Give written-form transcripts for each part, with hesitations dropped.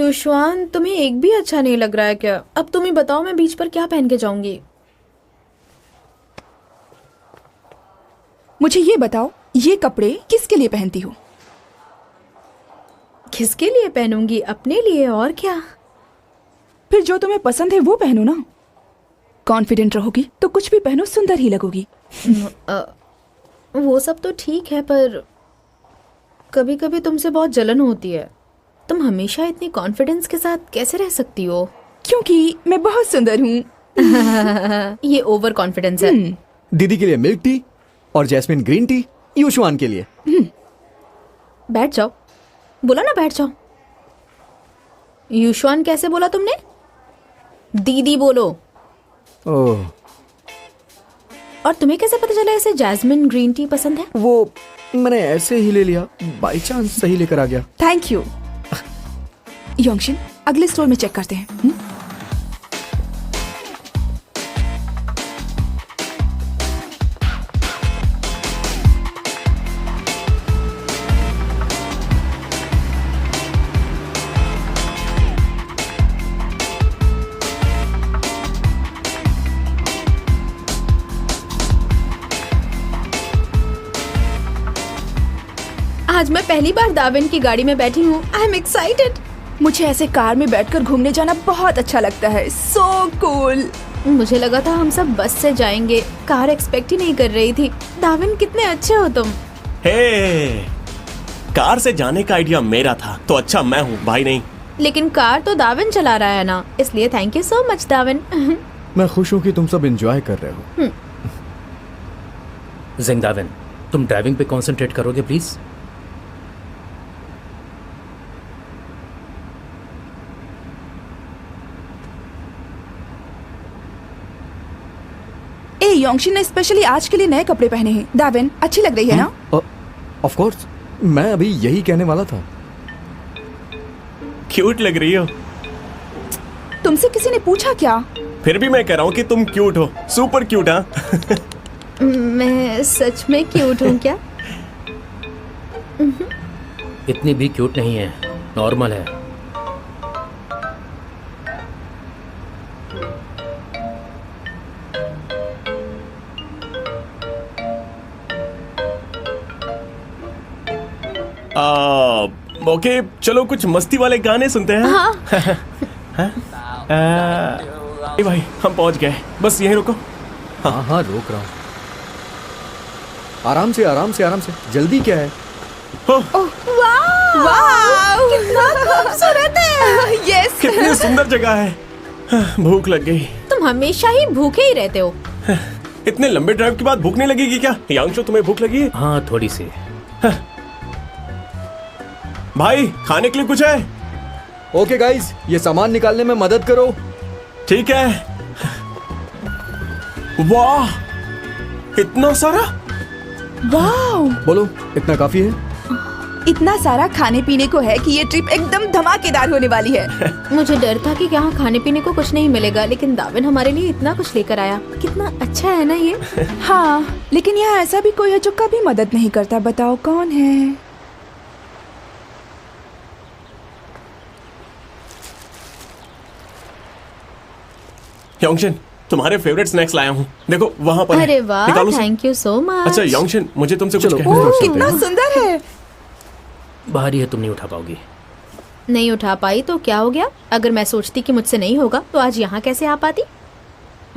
युश्वान, तुम्हें एक भी अच्छा नहीं लग रहा है क्या? अब तुम ही बताओ, मैं बीच पर क्या पहन के जाऊंगी? मुझे ये बताओ, ये कपड़े किसके लिए पहनती हो? किसके लिए पहनूंगी? अपने लिए, और क्या। फिर जो तुम्हें पसंद है वो पहनो ना। कॉन्फिडेंट रहोगी तो कुछ भी पहनो सुंदर ही लगोगी। वो सब तो ठीक है, पर कभी कभी तुमसे बहुत जलन होती है। तुम हमेशा इतनी कॉन्फिडेंस के साथ कैसे रह सकती हो? क्योंकि मैं बहुत सुंदर हूँ। ये ओवर कॉन्फिडेंस है। दीदी के लिए मिल्क टी और जैस्मिन ग्रीन टी, युश्वान के लिए। बैठ जाओ। बोला ना बैठ जाओ। युश्वान कैसे बोला तुमने? दीदी बोलो। ओह, और तुम्हें कैसे पता चला इसे जैस्मिन ग्रीन टी पसंद है? वो मैंने ऐसे ही ले लिया, बाई चांस सही लेकर आ गया। Thank you. योंगशिन, अगले स्टोर में चेक करते हैं। आज मैं पहली बार दाविन की गाड़ी में बैठी हूँ। I am excited. मुझे ऐसे कार में बैठकर घूमने जाना बहुत अच्छा लगता है। So cool. मुझे लगा था हम सब बस से जाएंगे। कार एक्सपेक्ट ही नहीं कर रही थी। दाविन, कितने अच्छे हो तुम। हे, कार से जाने का आइडिया मेरा था, तो अच्छा मैं हूँ भाई नहीं। लेकिन कार तो दाविन चला रहा है ना, इसलिए थैंक यू सो मच दाविन। मैं खुश हूँ कि तुम सब एंजॉय कर रहे हो। जिंगदाविन, तुम ड्राइविंग पे कंसंट्रेट करोगे प्लीज? योंगशिन ने स्पेशली आज के लिए नए कपड़े पहने हैं। दाविन, अच्छी लग रही है ना? ऑफ कोर्स, मैं अभी यही कहने वाला था। क्यूट लग रही हो। तुमसे किसी ने पूछा क्या? फिर भी मैं कह रहा हूँ कि तुम क्यूट हो, सुपर क्यूट। हाँ मैं सच में क्यूट हूँ क्या? इतनी भी क्यूट नहीं है, नॉर्मल है। ओके, चलो कुछ मस्ती वाले गाने सुनते हैं। हाँ? भाई हम पहुंच गए, बस यहीं रुको। हाँ हाँ, रोक रहा हूँ। आराम से आराम से आराम से, जल्दी क्या है? वाह, कितना खूबसूरत है। यस। कितनी सुंदर जगह है। भूख लग गई। तुम हमेशा ही भूखे ही रहते हो। इतने लंबे ड्राइव के बाद भूख नहीं लगेगी क्या? यांशु, तुम्हें भूख लगी है? हाँ, थोड़ी सी। भाई खाने के लिए कुछ है? ओके गाइस, ये सामान निकालने में मदद करो। ठीक है। वाह, इतना सारा। वाह, बोलो, इतना काफी है? इतना सारा खाने पीने को है कि ये ट्रिप एकदम धमाकेदार होने वाली है। मुझे डर था कि यहाँ खाने पीने को कुछ नहीं मिलेगा, लेकिन दाविन हमारे लिए इतना कुछ लेकर आया। कितना अच्छा है ना ये। हाँ, लेकिन यहाँ ऐसा भी कोई है जो कभी मदद नहीं करता। बताओ कौन है? योंगशिन, तुम्हारे फेवरेट स्नैक्स लाया हूँ, देखो वहाँ पर है। अरे वाह, निकालो से। Thank you so much. अच्छा योंगशिन, मुझे तुमसे कुछ चलो, कहना है। चलो। कितना सुंदर है। भारी है, तुम नहीं उठा पाओगी। नहीं उठा पाई तो क्या हो गया? अगर मैं सोचती कि मुझसे नहीं होगा तो आज यहाँ कैसे आ पाती?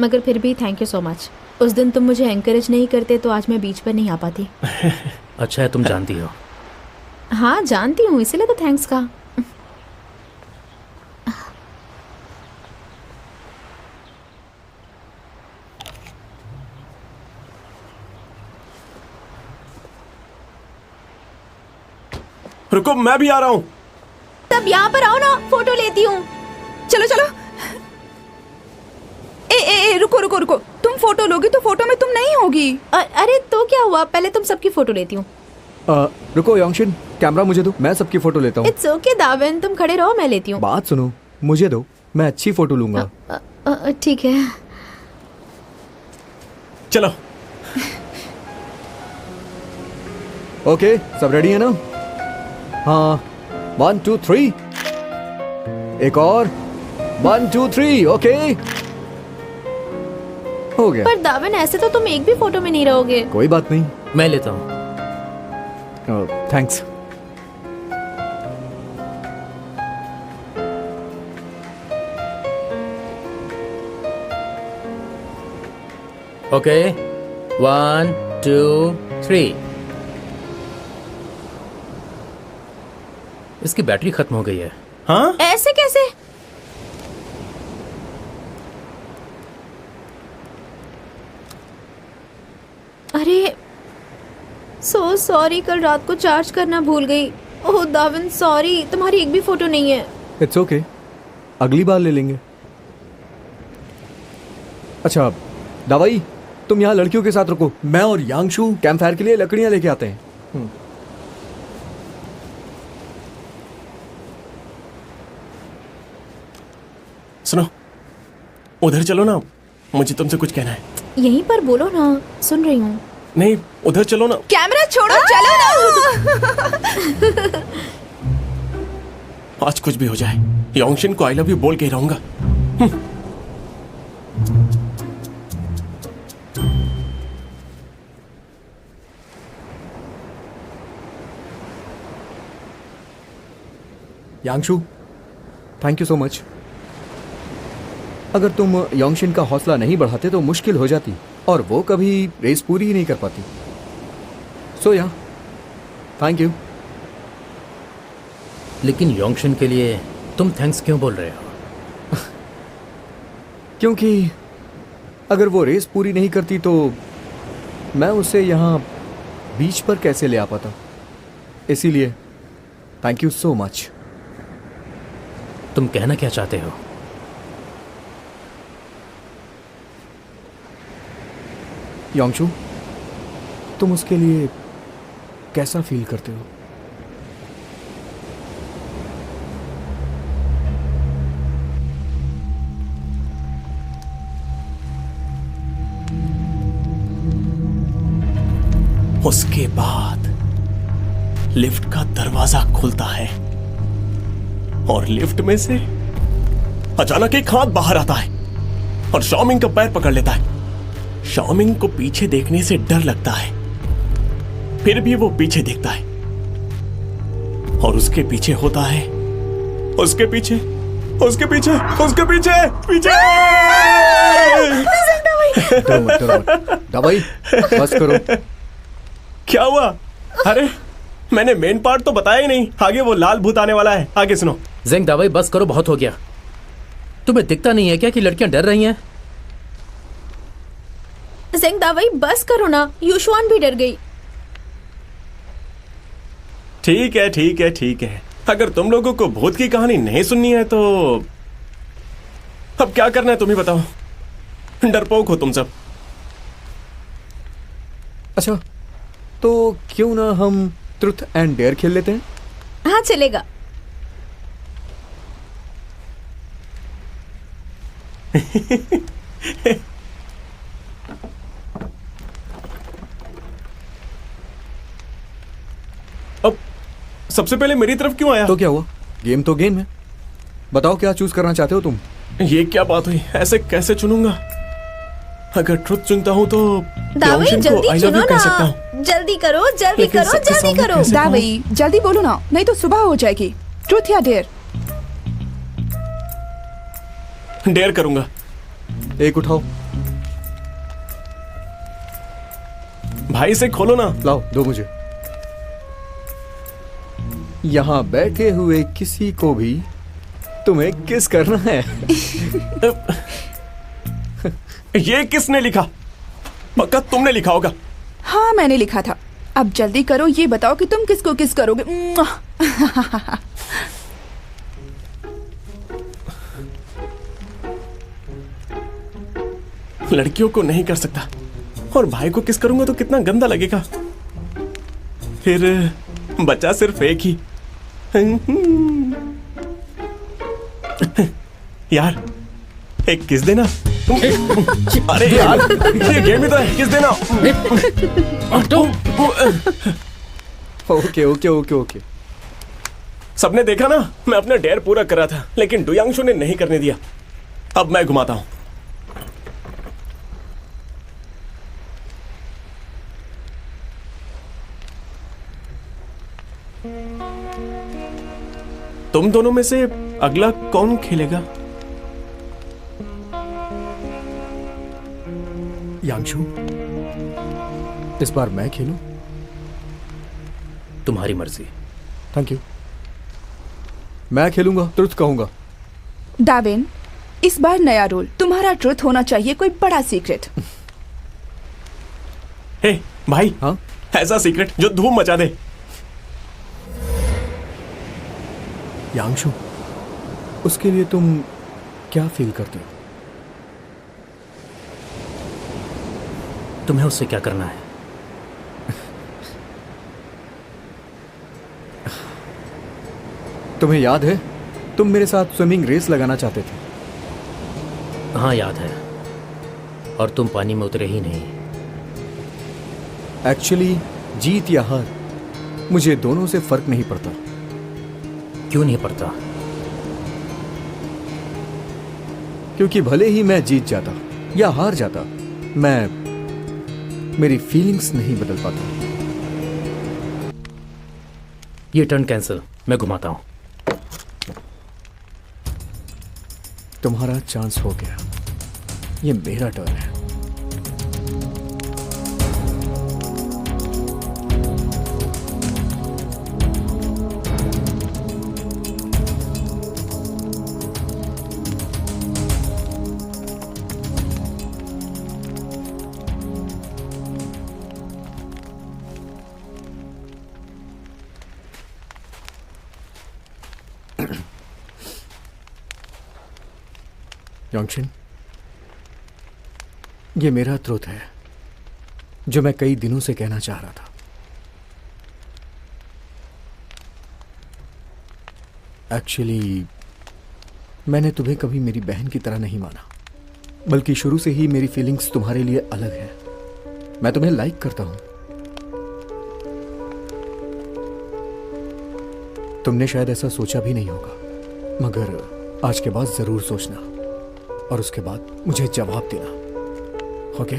मगर फिर भी थैंक यू सो मच। उस दिन तुम मुझे एनकरेज नहीं करते तो आज मैं बीच पर नहीं आ पाती। अच्छा है, तुम जानती हो। हाँ जानती हूँ, इसीलिए तो थैंक्स कहा। रुको, मैं भी आ रहा हूँ। तब यहाँ पर आओ ना, फोटो लेती हूँ। चलो चलो। ए, रुको रुको रुको। तुम फोटो लोगी तो फोटो में तुम नहीं होगी। अरे तो क्या हुआ, पहले तुम सबकी फोटो लेती हूँ। रुको योंगशिन, कैमरा मुझे दो, मैं सबकी फोटो लेता हूँ। इट्स ओके दाविन, तुम खड़े रहो, मैं लेती हूँ। बात सुनो, मुझे दो, मैं अच्छी फोटो लूंगा। ठीक है। चलो। ओके, सब रेडी है ना? हाँ, 1 2 3। एक और 1 2 3 ओके हो गया। पर दावन ऐसे तो तुम एक भी फोटो में नहीं रहोगे। कोई बात नहीं। मैं लेता हूँ। थैंक्स। ओके 1 2 3। इसकी बैटरी खत्म हो गई है। हाँ ऐसे कैसे? अरे सो सॉरी, कल रात को चार्ज करना भूल गई। ओह दावन सॉरी, तुम्हारी एक भी फोटो नहीं है। इट्स ओके, अगली बार ले लेंगे। अच्छा दवाई, तुम यहाँ लड़कियों के साथ रुको, मैं और यांगशु कैंप फायर के लिए लकड़ियाँ लेके आते हैं। सुनो, उधर चलो ना, मुझे तुमसे कुछ कहना है। यहीं पर बोलो ना, सुन रही हूँ। नहीं, उधर चलो ना। कैमरा छोड़ो, चलो ना। आज कुछ भी हो जाए, योंगशिन को आई लव यू बोल के ही रहूंगा। यांगशु, थैंक यू सो मच। अगर तुम योंगशिन का हौसला नहीं बढ़ाते तो मुश्किल हो जाती और वो कभी रेस पूरी ही नहीं कर पाती। सो या थैंक यू। लेकिन योंगशिन के लिए तुम थैंक्स क्यों बोल रहे हो? क्योंकि अगर वो रेस पूरी नहीं करती तो मैं उसे यहाँ बीच पर कैसे ले आ पाता, इसीलिए थैंक यू सो मच। तुम कहना क्या चाहते हो? योंगशु, तुम उसके लिए कैसा फील करते हो? उसके बाद लिफ्ट का दरवाजा खुलता है और लिफ्ट में से अचानक एक हाथ बाहर आता है और शाओमिंग का पैर पकड़ लेता है। शाओमिंग को पीछे देखने से डर लगता है, फिर भी वो पीछे देखता है और उसके पीछे होता है, उसके पीछे डरो मत। दवाई बस करो। क्या हुआ? अरे मैंने मेन पार्ट तो बताया ही नहीं, आगे वो लाल भूत आने वाला है, आगे सुनो। जेंग दावाई बस करो, बहुत हो गया। तुम्हें दिखता नहीं है क्या कि लड़कियां डर रही हैं? जेंग दावाई बस करो ना, युशवान भी डर गई। ठीक है। अगर तुम लोगों को भूत की कहानी नहीं सुननी है तो अब क्या करना है तुम ही बताओ। डरपोक हो तुम सब। अच्छा तो क्यों ना हम ट्रुथ एंड डेयर खेल लेते हैं? हाँ चलेगा। अब सबसे पहले मेरी तरफ क्यों आया? तो क्या हुआ, गेम तो गेम है। बताओ क्या चूज करना चाहते हो तुम? ये क्या बात हुई, ऐसे कैसे चुनूंगा? अगर ट्रुथ चुनता हूं तो दावाई योंगशिन को जल्दी आई लव चुनो यू कह सकता ना, हूं। जल्दी करो जल्दी लेकिन करो सबके जल्दी सामने करो। कैसे? दावाई जल्दी बोलो ना, नहीं तो सुबह हो जाएगी। ट्रुथ या डेयर? डेयर करूंगा। एक उठाओ। भाई से खोलो ना। लाओ दो मुझे। यहाँ बैठे हुए किसी को भी तुम्हें किस करना है? ये किसने लिखा? पक्का तुमने लिखा होगा। हाँ मैंने लिखा था। अब जल्दी करो, ये बताओ कि तुम किसको किस करोगे। लड़कियों को नहीं कर सकता और भाई को किस करूंगा तो कितना गंदा लगेगा। फिर बचा सिर्फ एक ही। यार एक किस देना। अरे यार ये गेम ही तो है, किस देना। Okay okay okay okay. सबने देखा ना, मैं अपना डेयर पूरा कर रहा था, लेकिन डुयांगशु ने नहीं करने दिया। अब मैं घुमाता हूं। तुम दोनों में से अगला कौन खेलेगा? यांशु, इस बार मैं खेलूं? तुम्हारी मर्जी। Thank you. मैं खेलूंगा, ट्रुथ कहूंगा। दाविन, इस बार नया रोल, तुम्हारा ट्रुथ होना चाहिए कोई बड़ा सीक्रेट। हे भाई, हाँ? ऐसा सीक्रेट जो धूम मचा दे। यांशु, उसके लिए तुम क्या फील करते हो? तुम्हें उससे क्या करना है? तुम्हें याद है, तुम मेरे साथ स्विमिंग रेस लगाना चाहते थे। हाँ याद है, और तुम पानी में उतरे ही नहीं। एक्चुअली जीत या हार मुझे दोनों से फर्क नहीं पड़ता। क्यों नहीं पड़ता? क्योंकि भले ही मैं जीत जाता या हार जाता, मेरी फीलिंग्स नहीं बदल पाता। ये टर्न कैंसिल, मैं घुमाता हूं। तुम्हारा चांस हो गया, ये मेरा टर्न है। योंगशिन, ये मेरा ट्रुथ है जो मैं कई दिनों से कहना चाह रहा था। एक्चुअली मैंने तुम्हें कभी मेरी बहन की तरह नहीं माना, बल्कि शुरू से ही मेरी फीलिंग्स तुम्हारे लिए अलग है। मैं तुम्हें लाइक करता हूं। तुमने शायद ऐसा सोचा भी नहीं होगा, मगर आज के बाद जरूर सोचना और उसके बाद मुझे जवाब देना, ओके?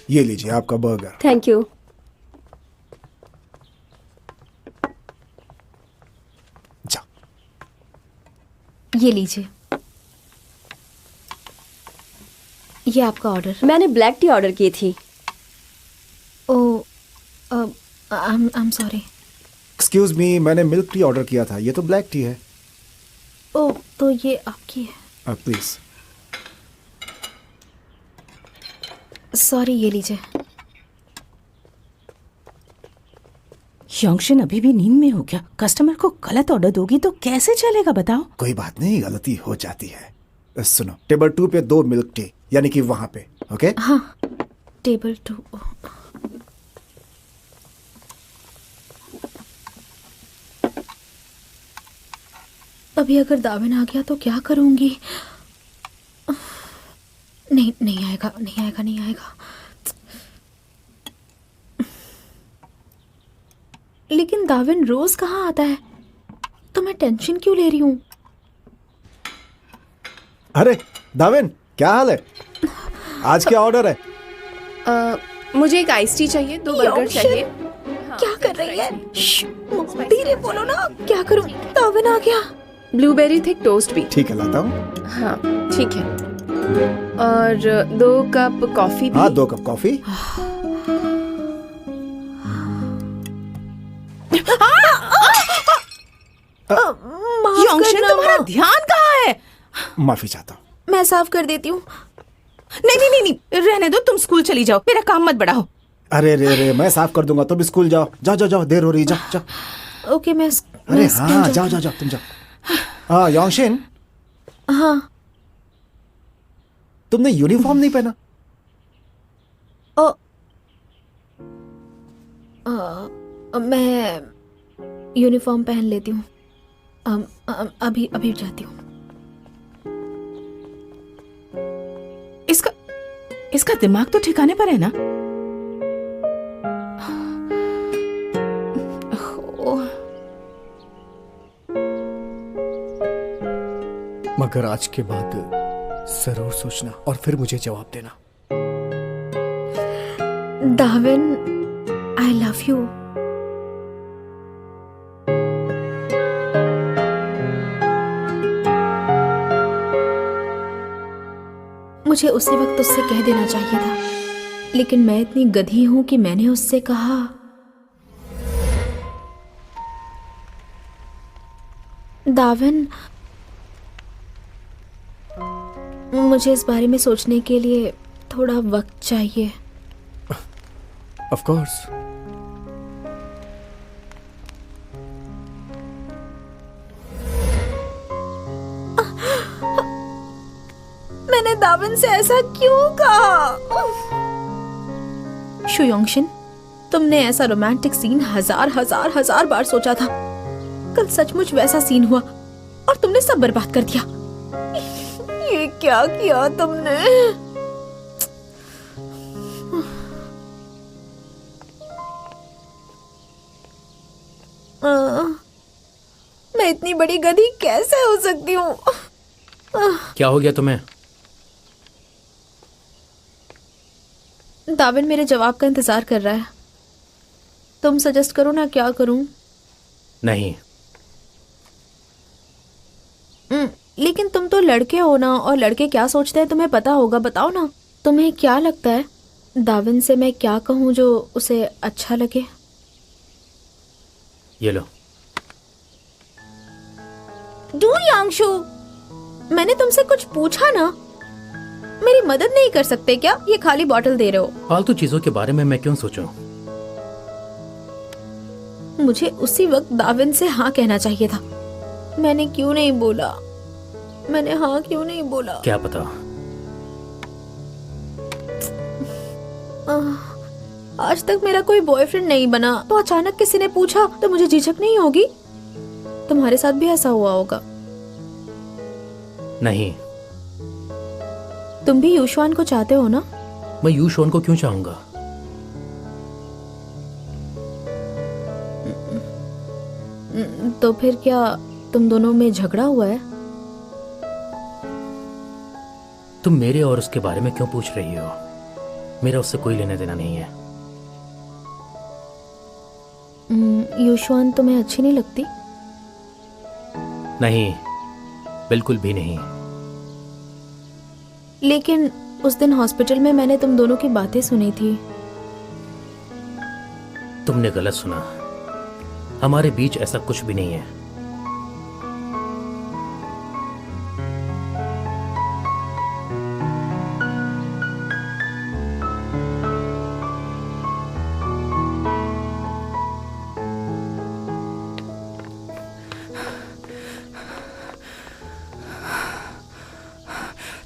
ये लीजिए आपका बर्गर। Thank you. जा। ये लीजिए, ये आपका ऑर्डर। मैंने ब्लैक टी ऑर्डर की थी। Oh, I am sorry. Excuse me, मैंने मिल्क टी ऑर्डर किया था, ये तो ब्लैक टी है। ओ, तो ये आपकी है। प्लीज। सॉरी, ये लीजिए। योंगशिन अभी भी नींद में हो क्या? कस्टमर को गलत ऑर्डर दोगी तो कैसे चलेगा बताओ? कोई बात नहीं, गलती हो जाती है। सुनो, टेबल 2 पे 2 मिल्क टी, यानी कि वहां पे, ओके? हाँ, टेबल 2। अभी अगर दाविन आ गया तो क्या करूंगी? नहीं, नहीं आएगा, नहीं आएगा, नहीं आएगा। लेकिन दाविन रोज कहाँ आता है, तो मैं टेंशन क्यों ले रही हूँ? अरे दाविन, क्या हाल है? आज क्या ऑर्डर है? मुझे एक आइस टी चाहिए, 2 बर्गर चाहिए। क्या कर रही है? धीरे बोलो ना। क्या करूँ? दाविन आ गया। ब्लूबेरी थिक टोस्ट भी। ठीक है, लाता हूँ। हाँ ठीक है। और 2 कप कॉफी भी। हाँ, 2 कप कॉफी। योंगशिन, तुम्हारा ध्यान कहाँ है? माफी चाहता हूँ। मैं साफ कर देती हूँ। नहीं नहीं नहीं नहीं, रहने दो, तुम स्कूल चली जाओ, मेरा काम मत बढ़ाओ। अरे रे, मैं साफ कर दूंगा, तुम स्कूल जाओ। जाओ जाओ जाओ, देर हो रही, जाओ जाओ। ओके, मैं अरे हाँ, जाओ जाओ जाओ, तुम जाओ। हाँ योंगशिन, हाँ, तुमने यूनिफॉर्म नहीं पहना? ओ, मैं यूनिफॉर्म पहन लेती हूँ। अभी अभी जाती हूँ। इसका दिमाग तो ठिकाने पर है ना? मगर आज के बाद जरूर सोचना और फिर मुझे जवाब देना। दाविन, आई लव यू। मुझे उसी वक्त उससे कह देना चाहिए था, लेकिन मैं इतनी गधी हूं कि मैंने उससे कहा। दाविन, मुझे इस बारे में सोचने के लिए थोड़ा वक्त चाहिए। Of course. मैंने दाविन से ऐसा क्यों कहा? शुयोंगशिन, तुमने ऐसा रोमांटिक सीन हजार बार सोचा था। कल सचमुच वैसा सीन हुआ और तुमने सब बर्बाद कर दिया। ये क्या किया तुमने? मैं इतनी बड़ी गधी कैसे हो सकती हूँ? क्या हो गया तुम्हें? दाविन मेरे जवाब का इंतजार कर रहा है। तुम सजेस्ट करो ना, क्या करूं? नहीं। लेकिन तुम तो लड़के हो ना, और लड़के क्या सोचते हैं तुम्हें पता होगा। बताओ ना, तुम्हें क्या लगता है दाविन से मैं क्या कहूं जो उसे अच्छा लगे? ये लो। यांशु, मैंने तुमसे कुछ पूछा ना। मेरी मदद नहीं कर सकते क्या? ये खाली बॉटल दे रहे हो। फालतू चीजों के बारे में मैं क्यों सोचूं? मुझे उसी वक्त दाविन से हाँ कहना चाहिए था। मैंने क्यों नहीं बोला? मैंने हाँ क्यों नहीं बोला? क्या पता। आज तक मेरा कोई बॉयफ्रेंड नहीं बना, तो अचानक किसी ने पूछा तो मुझे झिझक नहीं होगी? तुम्हारे साथ भी ऐसा हुआ होगा। नहीं। तुम भी यूशुआन को चाहते हो ना? मैं यूशुआन को क्यों चाहूंगा? तो फिर क्या तुम दोनों में झगड़ा हुआ है? तुम मेरे और उसके बारे में क्यों पूछ रही हो? मेरा उससे कोई लेना देना नहीं है। यूशुआन तुम्हें अच्छी नहीं लगती? नहीं, बिल्कुल भी नहीं। लेकिन उस दिन हॉस्पिटल में मैंने तुम दोनों की बातें सुनी थी। तुमने गलत सुना। हमारे बीच ऐसा कुछ भी नहीं है।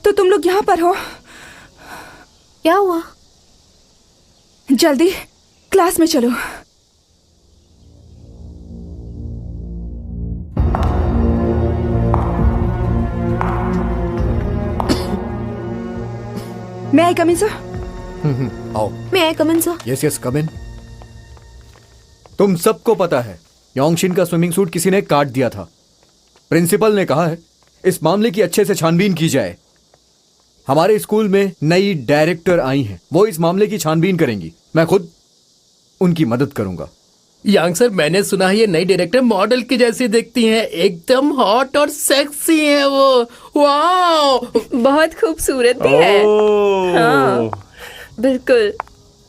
तो तुम लोग यहाँ पर हो? क्या हुआ? जल्दी क्लास में चलो। May I come in, sir? आओ। May I come in, sir? Yes yes, come in. तुम सबको पता है योंगशिन का स्विमिंग सूट किसी ने काट दिया था। प्रिंसिपल ने कहा है इस मामले की अच्छे से छानबीन की जाए। हमारे स्कूल में नई डायरेक्टर आई हैं, वो इस मामले की छानबीन करेंगी। मैं खुद उनकी मदद करूंगा। यांग सर, मैंने सुना है ये नई डायरेक्टर मॉडल की जैसी दिखती हैं। एकदम हॉट और सेक्सी है वो। वाओ! बहुत खूबसूरत भी है। हाँ, बिल्कुल।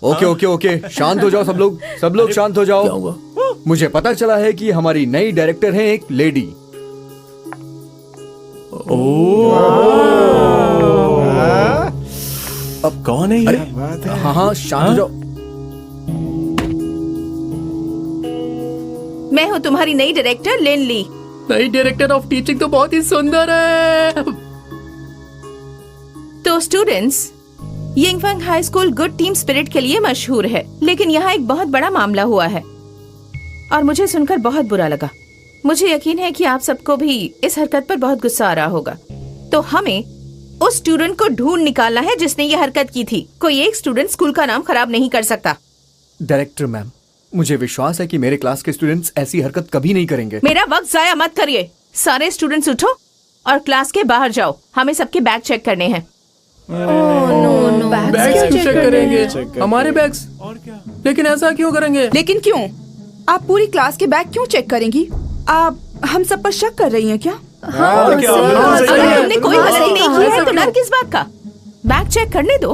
ओके ओके ओके, शांत हो जाओ सब लोग शांत हो क्या जाओ। हुआ? मुझे पता चला है कि हमारी नई डायरेक्टर है एक लेडी। अब कौन है ये? हाँ हाँ, शांत हो जाओ। मैं हूँ तुम्हारी नई डायरेक्टर लेनली। नई डायरेक्टर ऑफ टीचिंग तो बहुत ही सुंदर है। तो students, Yingfang high school good team spirit के लिए मशहूर है, लेकिन यहाँ एक बहुत बड़ा मामला हुआ है और मुझे सुनकर बहुत बुरा लगा। मुझे यकीन है कि आप सबको भी इस हरकत पर बहुत गुस्सा आ रहा होगा। तो हमें उस स्टूडेंट को ढूंढ निकालना है जिसने ये हरकत की थी। कोई एक स्टूडेंट स्कूल का नाम खराब नहीं कर सकता। डायरेक्टर मैम, मुझे विश्वास है कि मेरे क्लास के स्टूडेंट्स ऐसी हरकत कभी नहीं करेंगे। मेरा वक्त जाया मत करिए। सारे स्टूडेंट्स उठो और क्लास के बाहर जाओ। हमें सबके बैग चेक करने हैं। बैग्स क्यों चेक करेंगे? हमारे बैग्स? लेकिन ऐसा क्यों करेंगे? लेकिन क्यों? आप पूरी क्लास के बैग क्यों चेक करेंगी? आप हम सब पर शक कर रही हैं क्या? अगर हमने कोई गलती नहीं की है तो डर किस बात का? बैग चेक करने दो।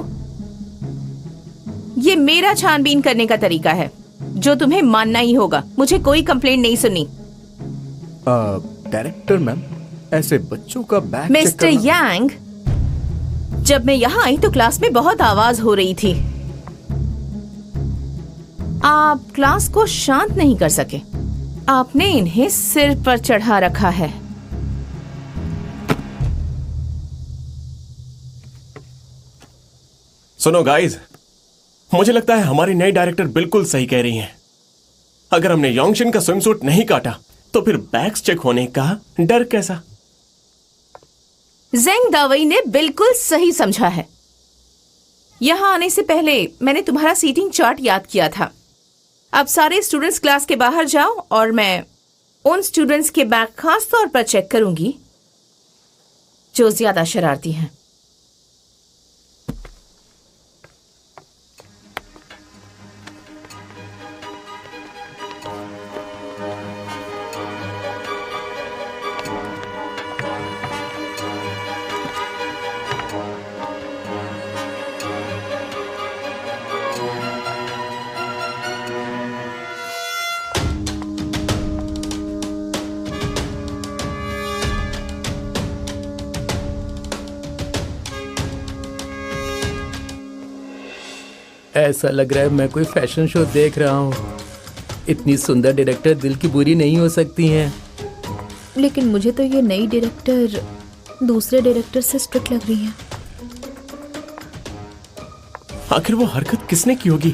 ये मेरा छानबीन करने का तरीका है जो तुम्हें मानना ही होगा। मुझे कोई कंप्लेंट नहीं सुननी। डायरेक्टर मैम, ऐसे बच्चों का बैग मिस्टर यांग, जब मैं यहाँ आई तो क्लास में बहुत आवाज हो रही थी। आप क्लास को शांत नहीं कर सके। आपने इन्हें सिर पर चढ़ा रखा है। सुनो गाइस, मुझे लगता है हमारी नई डायरेक्टर बिल्कुल सही कह रही हैं। अगर हमने योंगशिन का स्विमसूट नहीं काटा तो फिर बैग्स चेक होने का डर कैसा? जेंग दावई ने बिल्कुल सही समझा है। यहाँ आने से पहले मैंने तुम्हारा सीटिंग चार्ट याद किया था। अब सारे स्टूडेंट्स क्लास के बाहर जाओ और मैं उन स्टूडेंट्स के बैग खास तौर पर चेक करूंगी जो ज्यादा शरारती हैं। ऐसा लग रहा है मैं कोई फैशन शो देख रहा हूँ। इतनी सुंदर डायरेक्टर दिल की बुरी नहीं हो सकती हैं। लेकिन मुझे तो ये नई डायरेक्टर दूसरे डायरेक्टर से स्ट्रिक्ट लग रही है। आखिर वो हरकत किसने की होगी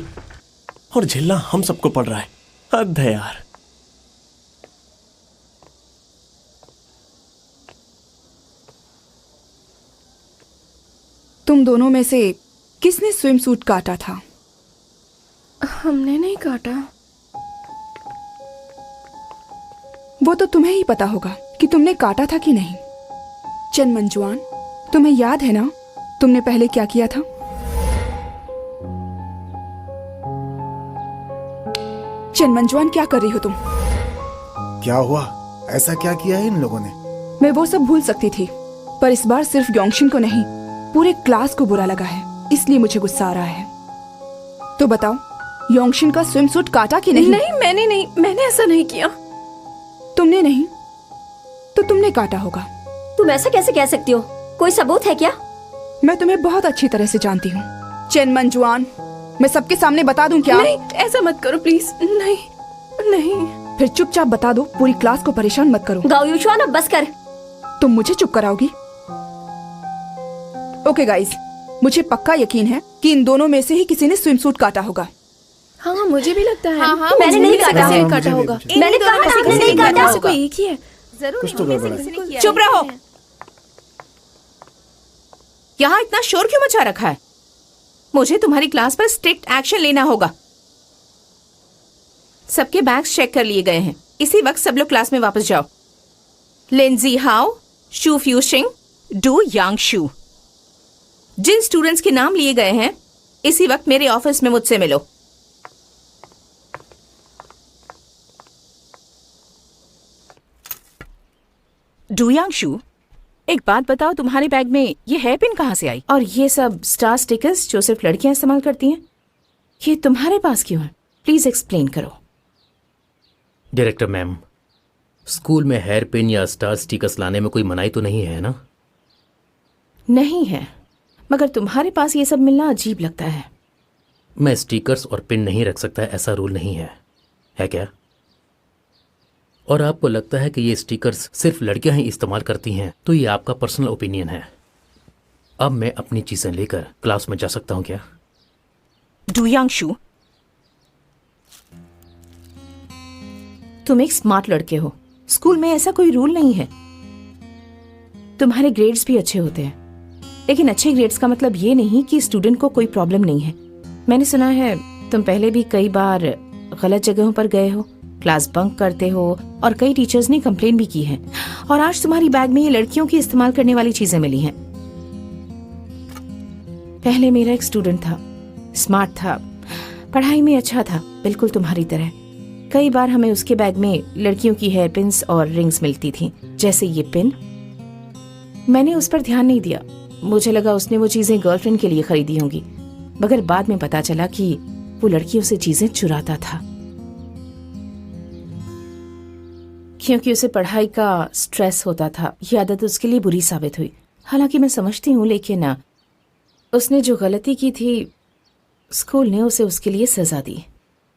और झेलना हम सबको पड़ रहा है। हद है यार। तुम दोनों में से किसने स्विम सूट काटा था? हमने नहीं काटा। वो तो तुम्हें ही पता होगा कि तुमने काटा था कि नहीं। चन मंजुआन, तुम्हें याद है ना तुमने पहले क्या किया था? चन मंजुआन, क्या कर रही हो तुम? क्या हुआ? ऐसा क्या किया है इन लोगों ने? मैं वो सब भूल सकती थी, पर इस बार सिर्फ योंगशिन को नहीं पूरे क्लास को बुरा लगा है, इसलिए मुझे गुस्सा आ रहा है। तो बताओ, योंगशिन का स्विम सूट काटा कि नहीं? नहीं, मैंने नहीं, मैंने ऐसा नहीं किया। तुमने नहीं तो तुमने काटा होगा। तुम ऐसा कैसे कह सकती हो? कोई सबूत है क्या? मैं तुम्हें बहुत अच्छी तरह से जानती हूँ चेन मंजुआन। मैं सबके सामने बता दूं क्या? नहीं, ऐसा मत करो प्लीज। नहीं नहीं। फिर चुपचाप बता दो, पूरी क्लास को परेशान मत करो। गाओ यूशुआन, अब बस कर। तुम मुझे चुप कराओगी? ओके गाइस, मुझे पक्का यकीन है कि इन दोनों में से ही किसी ने स्विम सूट काटा होगा। हाँ हाँ, मुझे भी लगता है। हाँ, हाँ, मैंने नहीं काटा। किसी ने काटा होगा। मैंने कहा था आपने नहीं काटा। ऐसे कोई एक ही है। जरूर कुछ तो इनमें से गड़बड़ है। किसी ने किया चुप है। रहो। यहाँ इतना शोर क्यों मचा रखा है? मुझे तुम्हारी क्लास पर स्ट्रिक्ट एक्शन लेना होगा। सबके बैग्स चेक कर लिए गए हैं। इसी वक्त सब लोग क्लास में वापस जाओ। लिंजी हाउ, शू फ्यूशिंग, डू यांग शू, जिन स्टूडेंट्स के नाम लिए गए हैं इसी वक्त मेरे ऑफिस में मुझसे मिलो। डू यांग शू, एक बात बताओ, तुम्हारे बैग में ये हेयर पिन कहाँ से आई? और ये सब स्टार स्टिकर्स जो सिर्फ लड़कियां इस्तेमाल करती हैं, ये तुम्हारे पास क्यों है? प्लीज एक्सप्लेन करो। डायरेक्टर मैम, स्कूल में हेयर पिन या स्टार स्टिकर्स लाने में कोई मनाही तो नहीं है ना? नहीं है, मगर तुम्हारे पास ये सब मिलना अजीब लगता है। मैं स्टिकर्स और पिन नहीं रख सकता, ऐसा रूल नहीं है क्या? और आपको लगता है कि ये स्टिकर्स सिर्फ लड़कियां ही इस्तेमाल करती हैं, तो ये आपका पर्सनल ओपिनियन है। अब मैं अपनी चीजें लेकर क्लास में जा सकता हूँ क्या? डुयांशु, तुम एक स्मार्ट लड़के हो। स्कूल में ऐसा कोई रूल नहीं है। तुम्हारे ग्रेड्स भी अच्छे होते हैं, लेकिन अच्छे ग्रेड्स का मतलब ये नहीं कि स्टूडेंट को कोई प्रॉब्लम नहीं है। मैंने सुना है तुम पहले भी कई बार गलत जगहों पर गए हो, क्लास बंक करते हो और कई टीचर्स ने कंप्लेन भी की है। और आज तुम्हारी बैग में ये लड़कियों की इस्तेमाल करने वाली चीजें मिली हैं। पहले मेरा एक स्टूडेंट था, स्मार्ट था, पढ़ाई में अच्छा था, बिल्कुल तुम्हारी तरह। कई बार हमें उसके बैग में लड़कियों की हेयर पिन्स और रिंग्स मिलती थी, जैसे ये पिन। मैंने उस पर ध्यान नहीं दिया, मुझे लगा उसने वो चीजें गर्लफ्रेंड के लिए खरीदी होंगी, मगर बाद में पता चला कि वो लड़कियों से चीजें चुराता था, क्योंकि उसे पढ़ाई का स्ट्रेस होता था। ये आदत उसके लिए बुरी साबित हुई। हालांकि मैं समझती हूँ, लेकिन उसने जो गलती की थी, स्कूल ने उसे उसके लिए सजा दी,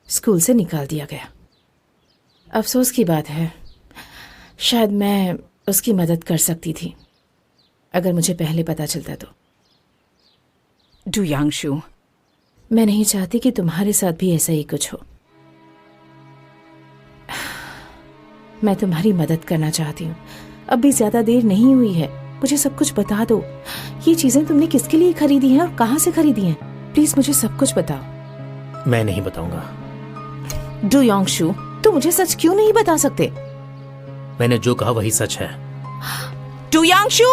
स्कूल से निकाल दिया गया। अफसोस की बात है, शायद मैं उसकी मदद कर सकती थी अगर मुझे पहले पता चलता तो। डुयांशु, मैं नहीं चाहती कि तुम्हारे साथ भी ऐसा ही कुछ हो। मैं तुम्हारी मदद करना चाहती हूँ। अब भी ज्यादा देर नहीं हुई है, मुझे सब कुछ बता दो। ये चीजें तुमने किसके लिए खरीदी हैं और कहाँ से खरीदी हैं? प्लीज मुझे सब कुछ बताओ। मैं नहीं बताऊंगा। डुयांशु, तुम मुझे सच क्यों नहीं बता सकते? मैंने जो कहा वही सच है। डुयांशु!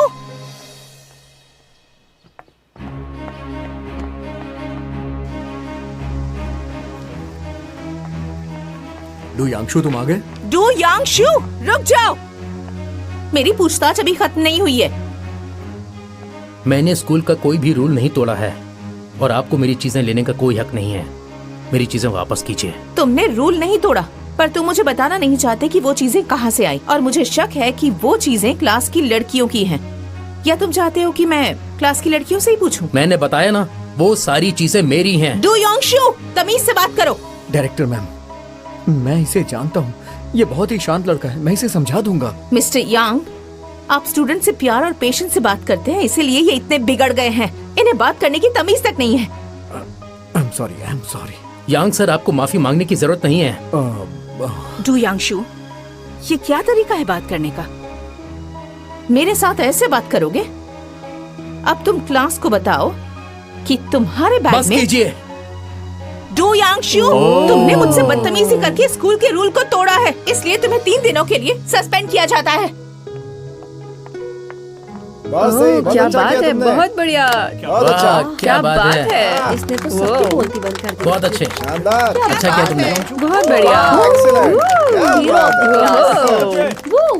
डुयांशु, तुम आ गए? डुयांशु, रुक जाओ। मेरी पूछताछ अभी खत्म नहीं हुई है। मैंने स्कूल का कोई भी रूल नहीं तोड़ा है और आपको मेरी चीजें लेने का कोई हक नहीं है। मेरी चीजें वापस कीजिए। तुमने रूल नहीं तोड़ा, पर तुम मुझे बताना नहीं चाहते कि वो चीजें कहाँ से आई, और मुझे शक है कि वो चीजें क्लास की लड़कियों की हैं। या तुम चाहते हो कि मैं क्लास की लड़कियों से ही पूछूं? मैंने बताया ना, वो सारी चीजें मेरी हैं। डुयांशु, तमीज से बात करो। डायरेक्टर मैम, मैं इसे जानता हूँ, ये बहुत ही शांत लड़का है, मैं इसे समझा दूंगा। मिस्टर यांग, आप स्टूडेंट से प्यार और पेशेंस से बात करते हैं, इसीलिए ये इतने बिगड़ गए हैं। इन्हें बात करने की तमीज तक नहीं है। आई एम सॉरी। यांग सर, आपको माफी मांगने की जरूरत नहीं है। डुयांशु, ये क्या तरीका है बात करने का? मेरे साथ ऐसे बात करोगे? अब तुम क्लास को बताओ कि तुम्हारे बैग बस में। कीजिए। डुयांशु, तुमने मुझसे बदतमीजी करके स्कूल के रूल को तोड़ा है, इसलिए तुम्हें 3 दिनों के लिए सस्पेंड किया जाता है। बहुत सही, बहुत क्या अच्छा बात किया है, तुमने। बहुत बढ़िया। बहुत अच्छा, वाह, क्या बात है। इसने तो सबकी बोलती बंद कर दी। बहुत अच्छे, शानदार, अच्छा किया तुमने। बहुत बढ़िया। एक्सीलेंट, क्या बात है। वो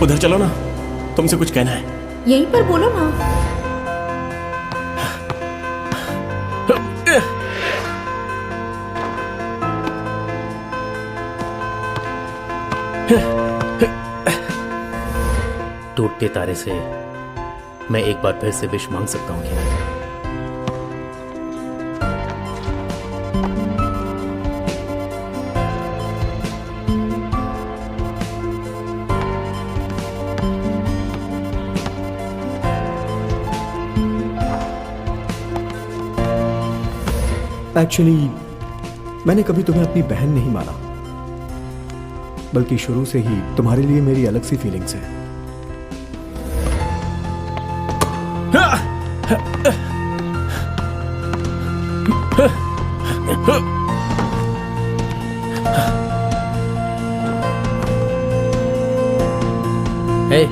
उधर चलो ना, तुमसे कुछ कहना है। यहीं पर बोलो ना। टूटते तारे से मैं एक बार फिर से विश मांग सकता हूँ क्या? एक्चुअली मैंने कभी तुम्हें अपनी बहन नहीं माना, बल्कि शुरू से ही तुम्हारे लिए मेरी अलग सी फीलिंग्स हैं। Hey.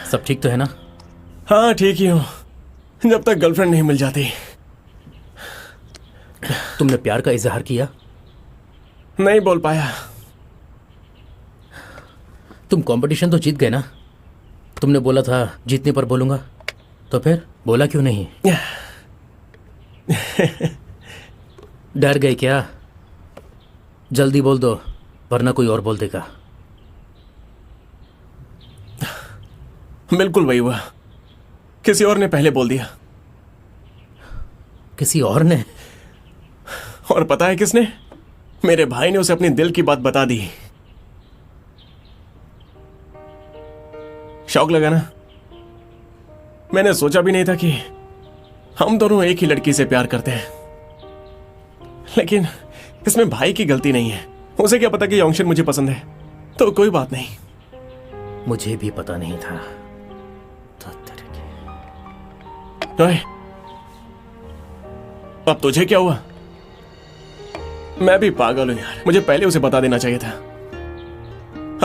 सब ठीक तो है ना? हाँ ठीक ही हूँ, जब तक गर्लफ्रेंड नहीं मिल जाती। तुमने प्यार का इजहार किया? नहीं बोल पाया। तुम कंपटीशन तो जीत गए ना? तुमने बोला था जीतने पर बोलूंगा, तो फिर बोला क्यों नहीं? डर गए क्या? जल्दी बोल दो वरना कोई और बोल देगा। बिल्कुल वही हुआ, किसी और ने पहले बोल दिया। किसी और ने? और पता है किसने? मेरे भाई ने उसे अपनी दिल की बात बता दी। शौक लगा ना? मैंने सोचा भी नहीं था कि हम दोनों एक ही लड़की से प्यार करते हैं, लेकिन इसमें भाई की गलती नहीं है। उसे क्या पता कि योंगशन मुझे पसंद है, तो कोई बात नहीं। मुझे भी पता नहीं था। ओए, अब तुझे क्या हुआ? मैं भी पागल हूं यार, मुझे पहले उसे बता देना चाहिए था।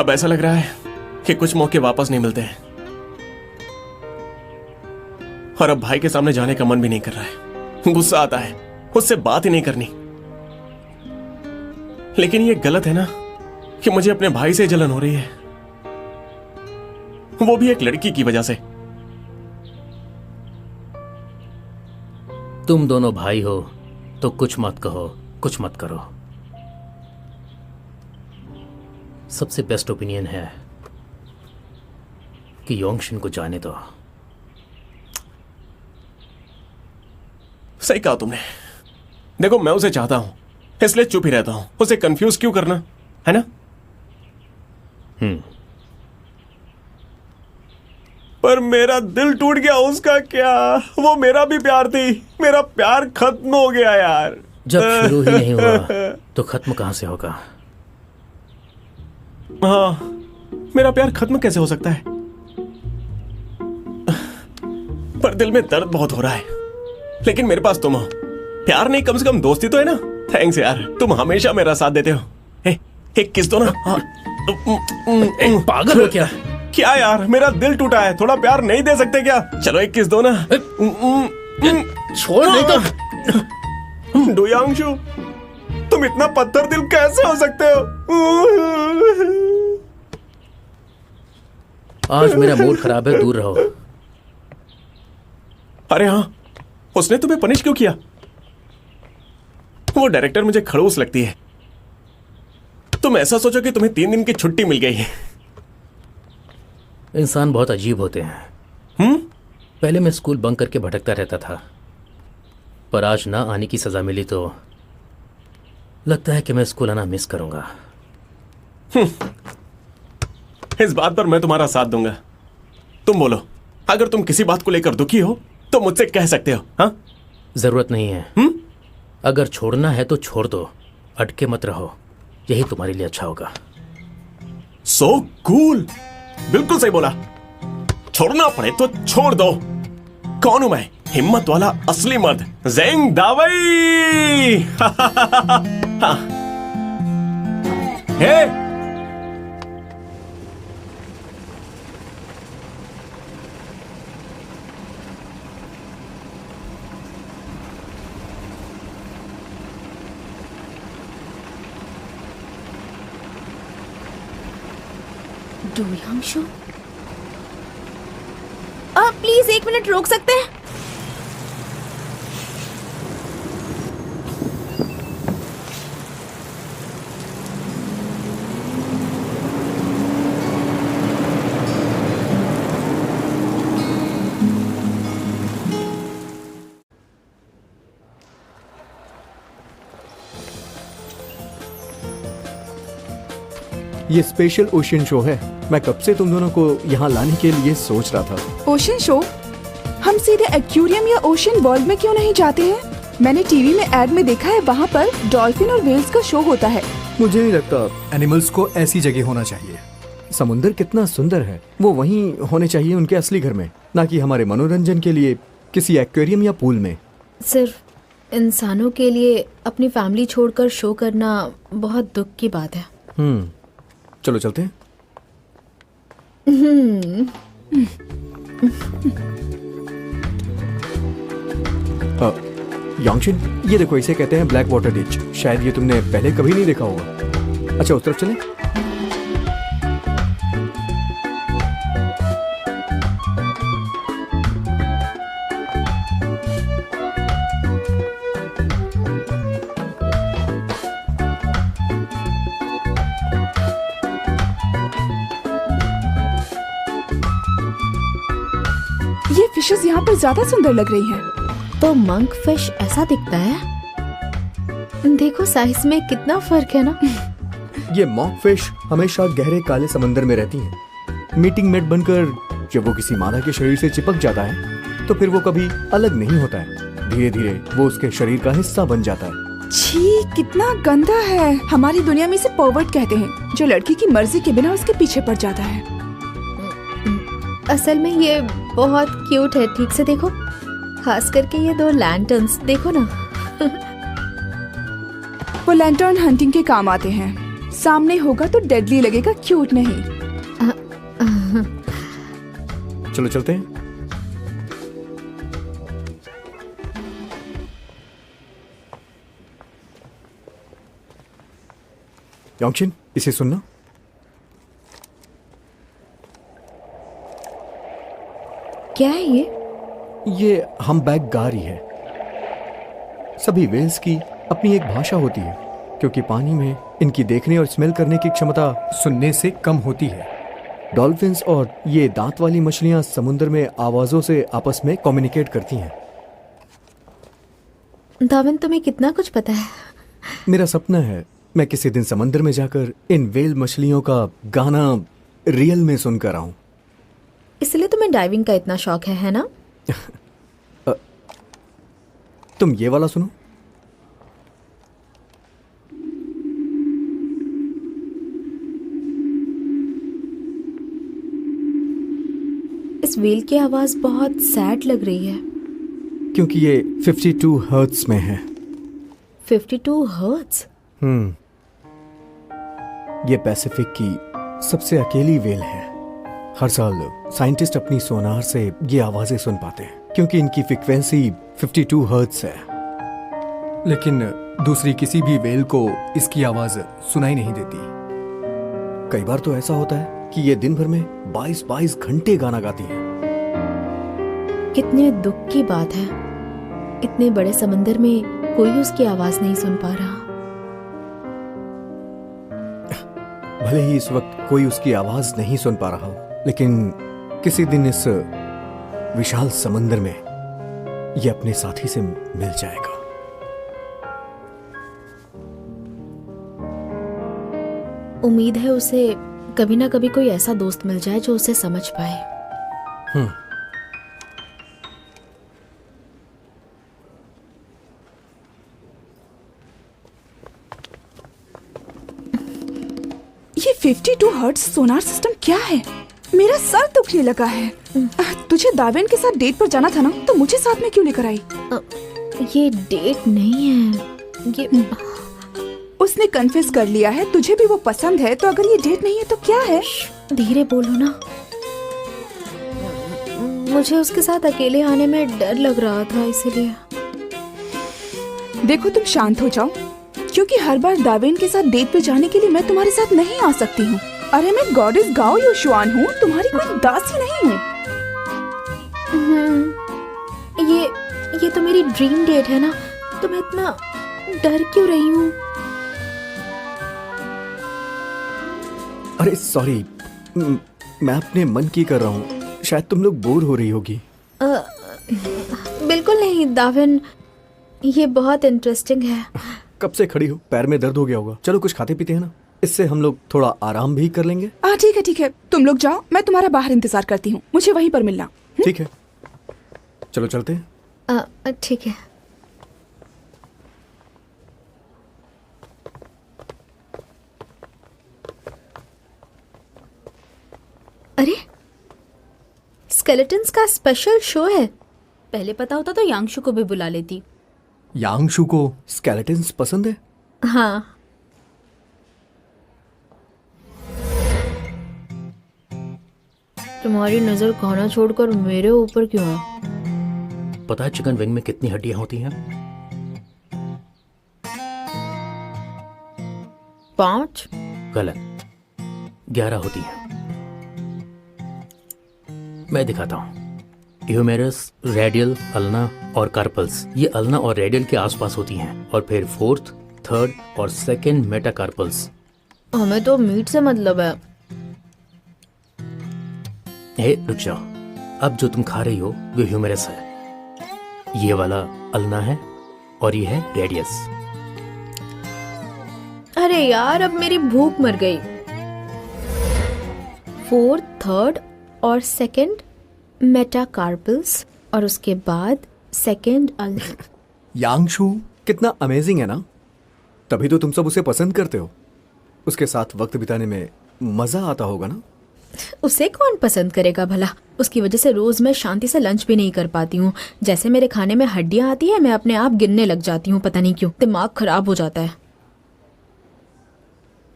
अब ऐसा लग रहा है कि कुछ मौके वापस नहीं मिलते हैं, और अब भाई के सामने जाने का मन भी नहीं कर रहा है। गुस्सा आता है, उससे बात ही नहीं करनी। लेकिन ये गलत है ना कि मुझे अपने भाई से जलन हो रही है, वो भी एक लड़की की वजह से। तुम दोनों भाई हो तो कुछ मत कहो, कुछ मत करो। सबसे बेस्ट ओपिनियन है कि योंगशन को जाने दो। सही कहा तुमने। देखो, मैं उसे चाहता हूं, इसलिए चुप ही रहता हूं। उसे कंफ्यूज क्यों करना, है ना? पर मेरा दिल टूट गया। उसका क्या, वो मेरा भी प्यार थी। मेरा प्यार खत्म हो गया यार। जब शुरू ही नहीं हुआ तो खत्म कहां से होगा? हाँ, मेरा प्यार खत्म कैसे हो सकता है? पर दिल में दर्द बहुत हो रहा है। लेकिन मेरे पास तुम हो। प्यार नहीं, कम से कम दोस्ती तो है ना। थैंक्स यार, तुम हमेशा मेरा साथ देते हो। एक किस दो ना। पागल हो क्या? क्या यार, मेरा दिल टूटा है, थोड़ा प्यार नहीं दे सकते क्या? चलो एक किस दो ना। छोड़ नहीं तो। डोयांशु, तुम इतना पत्थर दिल कैसे हो सकते हो? आज मेरा मूड खराब है, दूर रहो। अरे हाँ, उसने तुम्हें पनिश क्यों किया? वो डायरेक्टर मुझे खड़ूस लगती है। तुम ऐसा सोचो कि तुम्हें 3 दिन की छुट्टी मिल गई है। इंसान बहुत अजीब होते हैं। पहले मैं स्कूल बंक करके भटकता रहता था, पर आज ना आने की सजा मिली तो लगता है कि मैं स्कूल आना मिस करूंगा। इस बात पर मैं तुम्हारा साथ दूंगा। तुम बोलो, अगर तुम किसी बात को लेकर दुखी हो तो मुझसे कह सकते हो। हाँ, जरूरत नहीं है। अगर छोड़ना है तो छोड़ दो, अटके मत रहो, यही तुम्हारे लिए अच्छा होगा। सो कूल, बिल्कुल सही बोला। छोड़ना पड़े तो छोड़ दो। कौन हूं मैं? हिम्मत वाला असली मर्द, ज़ेंग दावई। हे, डोयांशु, प्लीज 1 मिनट रोक सकते हैं? ये स्पेशल ओशन शो है। मैं कब से तुम दोनों को यहाँ लाने के लिए सोच रहा था। Ocean show? हम सीधे एक्वेरियम या ओशन वर्ल्ड में क्यों नहीं जाते हैं? मैंने टीवी में एड में देखा है, वहाँ पर डॉल्फिन और व्हेल्स का शो होता है। मुझे नहीं लगता। एनिमल्स को ऐसी जगह होना चाहिए। समुंदर कितना सुंदर है, वो वहीं होने चाहिए उनके असली घर में, ना कि हमारे मनोरंजन के लिए किसी एक्वेरियम या पूल में। सिर्फ इंसानों के लिए अपनी फैमिली छोड़कर शो करना बहुत दुख की बात है। चलो चलते हैं। यांगशिन, ये देखो, इसे कहते हैं ब्लैक वाटर डिच। शायद ये तुमने पहले कभी नहीं देखा होगा। अच्छा, उस तरफ चलें? ये फिशेस यहाँ पर ज्यादा सुंदर लग रही हैं। तो मंक फिश ऐसा दिखता है। देखो साइज में कितना फर्क है ना। ये मॉक फिश हमेशा गहरे काले समंदर में रहती हैं। मीटिंग मेट बनकर जब वो किसी मादा के शरीर से चिपक जाता है तो फिर वो कभी अलग नहीं होता है। धीरे धीरे वो उसके शरीर का हिस्सा बन जाता है। छी, कितना गंदा है। हमारी दुनिया में इसे पर्वर्ट कहते हैं, जो लड़की की मर्जी के बिना उसके पीछे पड़ जाता है। असल में ये बहुत क्यूट है, ठीक से देखो। खास करके ये दो लैंटर्न्स देखो ना। वो लैंटर्न हंटिंग के काम आते हैं। सामने होगा तो डेडली लगेगा, क्यूट नहीं। चलो चलते हैं। यांगशिन, इसे सुनना। क्या है ये हम्बैक गा रही है। सभी वेल्स की अपनी एक भाषा होती है, क्योंकि पानी में इनकी देखने और स्मेल करने की क्षमता सुनने से कम होती है। डॉल्फिन्स और ये दांत वाली मछलियां समुद्र में आवाजों से आपस में कम्युनिकेट करती हैं। दाविन, तुम्हें कितना कुछ पता है। मेरा सपना है मैं किसी दिन समुद्र में जाकर इन वेल मछलियों का गाना रियल में सुनकर आऊं। इसलिए तुम्हें डाइविंग का इतना शौक है ना? तुम ये वाला सुनो। इस व्हेल की आवाज बहुत सैड लग रही है। क्योंकि ये 52 हर्ट्ज में है। 52 हर्ट्ज? ये पैसिफिक की सबसे अकेली व्हेल है। हर साल साइंटिस्ट अपनी सोनार से ये आवाजें सुन पाते हैं, क्योंकि इनकी फ्रीक्वेंसी 52 हर्ट्ज है। लेकिन दूसरी किसी भी व्हेल को इसकी आवाज सुनाई नहीं देती। कई बार तो ऐसा होता है कि ये दिन भर में 22 घंटे गाना गाती है। कितने दुख की बात है। इतने बड़े समंदर में कोई उसकी आवाज नहीं सुन पा रहा। भले ही इस वक्त कोई उसकी आवाज नहीं सुन पा रहा हो, लेकिन किसी दिन इस विशाल समंदर में ये अपने साथी से मिल जाएगा। उम्मीद है उसे कभी ना कभी कोई ऐसा दोस्त मिल जाए जो उसे समझ पाए। ये 52 हर्ट्ज सोनार सिस्टम क्या है? मेरा सर दुखने लगा है। तुझे दावेन के साथ डेट पर जाना था ना, तो मुझे साथ में क्यों लेकर आई? ये डेट नहीं है। ये उसने कन्फेस कर लिया है, तुझे भी वो पसंद है, तो अगर ये डेट नहीं है तो क्या है? धीरे बोलो ना। मुझे उसके साथ अकेले आने में डर लग रहा था, इसलिए। देखो, तुम शांत हो जाओ, क्योंकि हर बार दावेन के साथ डेट पे जाने के लिए मैं तुम्हारे साथ नहीं आ सकती हूँ। अरे मैं गॉडेस गाओ युशुआन हूँ, तुम्हारी कोई दासी नहीं हूँ। ये तो मेरी ड्रीम डेट है ना, तो मैं इतना डर क्यों रही हूँ? अरे सॉरी, मैं अपने मन की कर रहा हूँ। शायद तुम लोग बोर हो रही होगी। बिल्कुल नहीं दाविन, ये बहुत इंटरेस्टिंग है। कब से खड़ी हो? पैर में दर्द हो गया होगा। चलो कुछ खाते पीते हैं ना, इससे हम लोग थोड़ा आराम भी कर लेंगे। ठीक है, तुम लोग जाओ, मैं तुम्हारा बाहर इंतजार करती हूँ। मुझे वहीं पर मिलना। ठीक है, चलो चलते हैं। ठीक है। अरे, स्केलेटन्स का स्पेशल शो है। पहले पता होता तो यांगशु को भी बुला लेती। यांगशु को स्केलेटन्स पसंद है? हाँ। तुम्हारी नजर खाना छोड़कर मेरे ऊपर क्यों है? पता है चिकन विंग में कितनी हड्डियां होती हैं? 5? गलत, 11 होती हैं। मैं दिखाता हूं। ह्यूमेरस, रेडियल, अल्ना और कार्पल्स, ये अल्ना और रेडियल के आसपास होती हैं, और फिर 4th, 3rd और 2nd मेटाकार्पल्स। हमें तो मीट से मतलब है। हे रुक जाओ, अब जो तुम खा रही हो वो ह्यूमेरस है, ये वाला अल्ना है और ये है रेडियस। अरे यार, अब मेरी भूख मर गई। 4th, 3rd और 2nd मेटाकार्पल्स और उसके बाद 2nd अल्ना। यांगशु कितना अमेजिंग है ना, तभी तो तुम सब उसे पसंद करते हो। उसके साथ वक्त बिताने में मजा आता होगा ना? उसे कौन पसंद करेगा भला? उसकी वजह से रोज मैं शांति से लंच भी नहीं कर पाती हूँ। जैसे मेरे खाने में हड्डियां आती है, मैं अपने आप गिनने लग जाती हूँ। पता नहीं क्यों दिमाग खराब हो जाता है।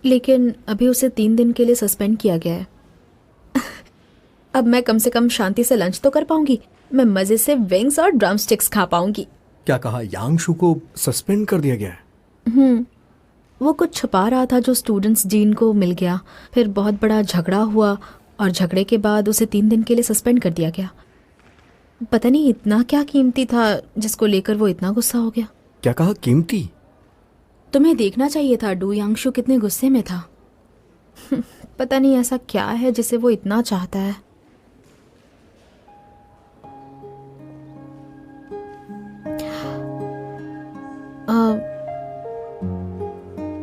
लेकिन अभी उसे 3 दिन के लिए सस्पेंड किया गया है। अब मैं कम से कम शांति से लंच तो कर पाऊंगी। मैं मजे से विंग्स और ड्रम स्टिक्स खा पाऊंगी। क्या कहा? यांगशु को सस्पेंड कर दिया गया है? वो कुछ छुपा रहा था जो स्टूडेंट्स डीन को मिल गया। फिर बहुत बड़ा झगड़ा हुआ और झगड़े के बाद उसे 3 दिन के लिए सस्पेंड कर दिया गया। पता नहीं इतना क्या कीमती था जिसको लेकर वो इतना गुस्सा हो गया। क्या कहा? कीमती? तुम्हें देखना चाहिए था डू यांगशु कितने गुस्से में था। पता नहीं ऐसा क्या है जिसे वो इतना चाहता है।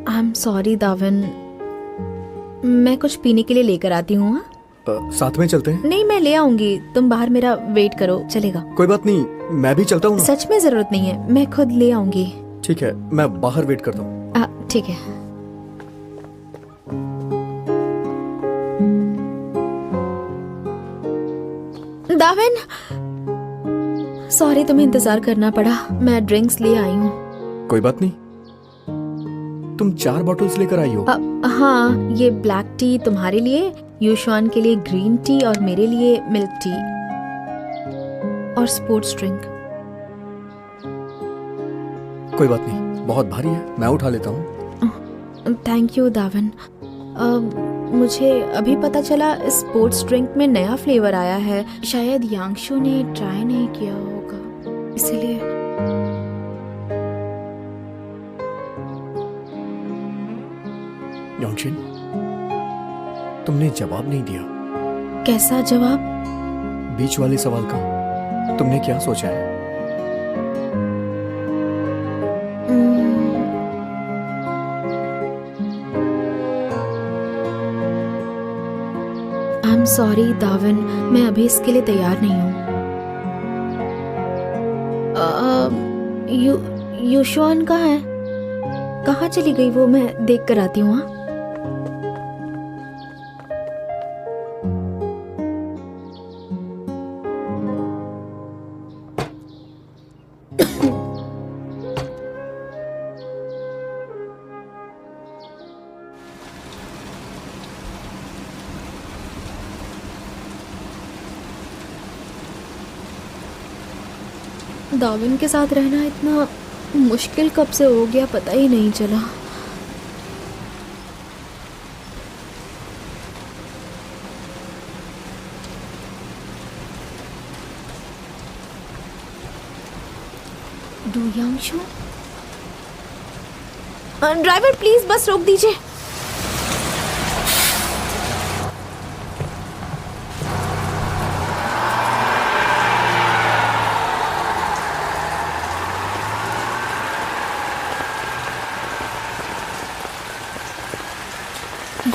आई एम सॉरी दाविन, मैं कुछ पीने के लिए लेकर आती हूँ। साथ में चलते हैं? नहीं, मैं ले आऊंगी। तुम बाहर मेरा वेट करो, चलेगा? कोई बात नहीं, मैं भी चलता हूँ ना। सच में जरूरत नहीं है, मैं खुद ले आऊंगी। ठीक है, मैं बाहर वेट करता हूँ। ठीक है। दाविन, सॉरी तुम्हें इंतजार करना पड़ा। मैं ड्रिंक्स ले आई हूँ। कोई बात नहीं, तुम 4 बॉटल्स लेकर आई हो। हाँ, ये ब्लैक टी तुम्हारे लिए, यूशुआन के लिए ग्रीन टी और मेरे लिए मिल्क टी और स्पोर्ट्स ड्रिंक। कोई बात नहीं, बहुत भारी है, मैं उठा लेता हूँ। थैंक यू दाविन। मुझे अभी पता चला इस स्पोर्ट्स ड्रिंक में नया फ्लेवर आया है। शायद यांगशु ने ट्राई नहीं किया होगा, इसीलिए। योंगशिन, तुमने जवाब नहीं दिया। कैसा जवाब? बीच वाले सवाल का तुमने क्या सोचा है? आई एम सॉरी दाविन, मैं अभी इसके लिए तैयार नहीं हूँ। यूशुआन कहाँ है? कहाँ चली गई वो? मैं देख कर आती हूँ। हाँ, दाविन के साथ रहना इतना मुश्किल कब से हो गया पता ही नहीं चला। डू यांगशु? ड्राइवर प्लीज बस रोक दीजिए।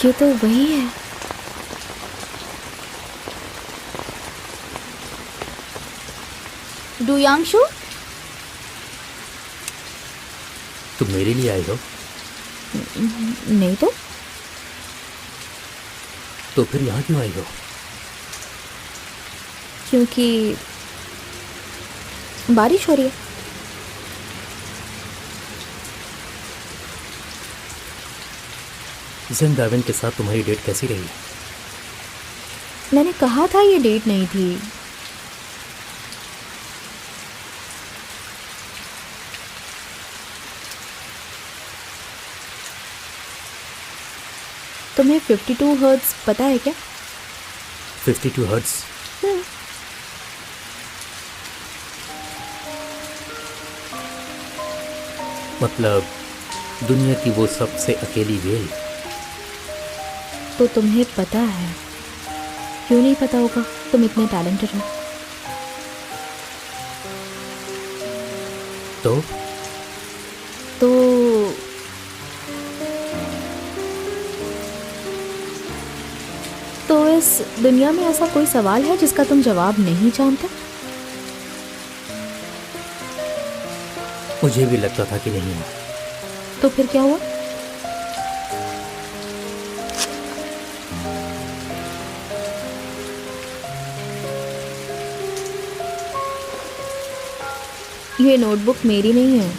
ये तो वही है। डू यांगशु? तुम मेरे लिए आई हो? नहीं तो फिर यहाँ क्यों आई हो? क्योंकि बारिश हो रही है। जिंग दाविन के साथ तुम्हारी डेट कैसी रही? मैंने कहा था ये डेट नहीं थी। तुम्हें 52 हर्ट्ज पता है क्या? 52 हर्ट्ज? मतलब दुनिया की वो सबसे अकेली वेल? तो तुम्हें पता है। क्यों नहीं पता होगा, तुम इतने टैलेंटेड हो। तो इस दुनिया में ऐसा कोई सवाल है जिसका तुम जवाब नहीं जानते? मुझे भी लगता था कि नहीं है। तो फिर क्या हुआ? ये नोटबुक मेरी नहीं है।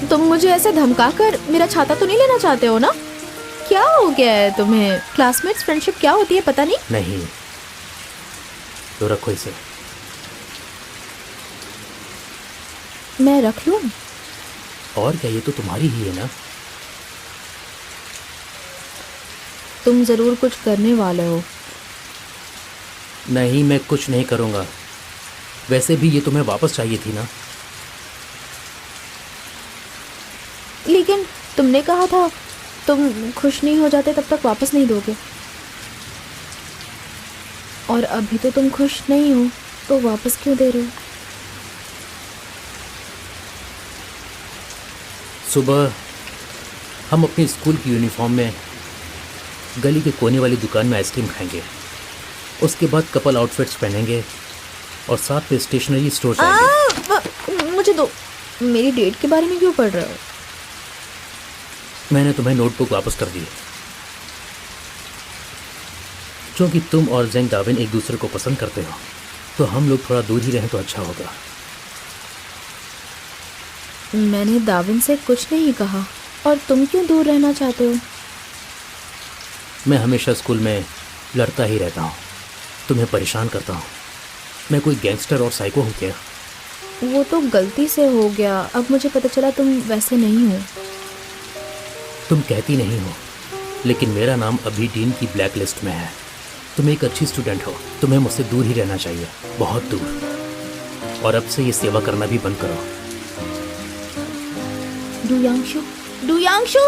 तुम मुझे ऐसे धमकाकर मेरा छाता तो नहीं लेना चाहते हो ना? क्या हो गया है तुम्हें? क्लासमेट्स फ्रेंडशिप क्या होती है पता नहीं? नहीं, तो रखो इसे। मैं रख लूं? और क्या, ये तो तुम्हारी ही है ना? तुम जरूर कुछ करने वाले हो। नहीं, मैं कुछ नहीं करूंगा। वैसे भी ये तुम्हें वापस चाहिए थी ना? लेकिन तुमने कहा था तुम खुश नहीं हो जाते तब तक वापस नहीं दोगे। और अभी तो तुम खुश नहीं हो, तो वापस क्यों दे रहे हो? सुबह हम अपनी स्कूल की यूनिफॉर्म में गली के कोने वाली दुकान में आइसक्रीम खाएंगे। उसके बाद कपल आउटफिट्स पहनेंगे और साथ में स्टेशनरी स्टोर जाएंगे। मुझे दो। मेरी डेट के बारे में क्यों पढ़ रहे हो? मैंने तुम्हें नोटबुक वापस कर दी क्योंकि तुम और जेंग दाविन एक दूसरे को पसंद करते हो, तो हम लोग थोड़ा दूर ही रहें तो अच्छा होगा। मैंने दाविन से कुछ नहीं कहा। और तुम क्यों दूर रहना चाहते हो? मैं हमेशा स्कूल में लड़ता ही रहता हूँ, तुम्हें परेशान करता हूँ। मैं कोई गैंगस्टर और साइको हूँ क्या? वो तो गलती से हो गया। अब मुझे पता चला तुम वैसे नहीं हो। तुम कहती नहीं हो, लेकिन मेरा नाम अभी डीन की ब्लैक लिस्ट में है। तुम एक अच्छी स्टूडेंट हो, तुम्हें मुझसे दूर ही रहना चाहिए, बहुत दूर। और अब से ये सेवा करना भी बंद करो। डुयांशु डुयांशु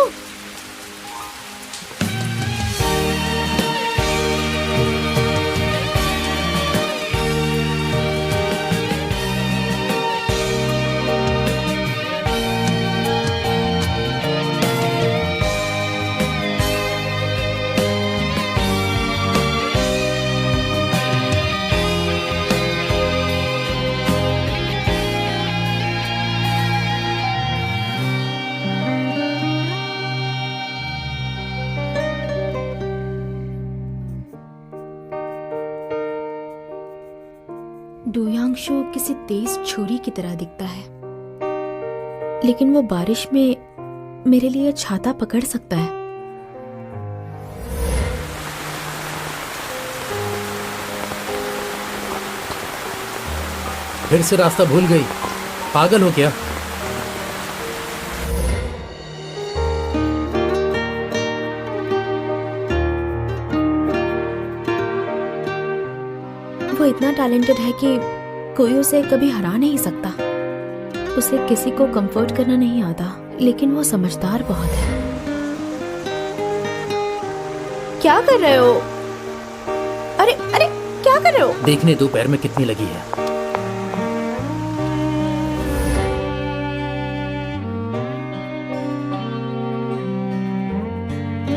किसी तेज छुरी की तरह दिखता है, लेकिन वो बारिश में मेरे लिए छाता पकड़ सकता है। फिर से रास्ता भूल गई, पागल हो क्या? वो इतना टैलेंटेड है कि कोई उसे कभी हरा नहीं सकता। उसे किसी को कंफर्ट करना नहीं आता, लेकिन वो समझदार बहुत है। क्या कर रहे हो? अरे अरे, क्या कर रहे हो? देखने दो पैर में कितनी लगी है।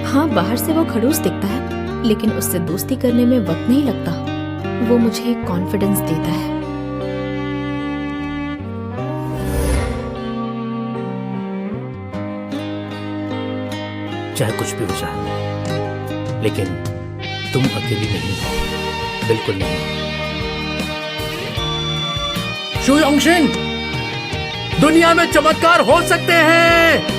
हाँ, बाहर से वो खड़ूस दिखता है, लेकिन उससे दोस्ती करने में वक्त नहीं लगता। वो मुझे कॉन्फिडेंस देता है। चाहे कुछ भी हो जाए, लेकिन तुम अकेली नहीं हो, बिल्कुल नहीं। शू योंगशिन, दुनिया में चमत्कार हो सकते हैं।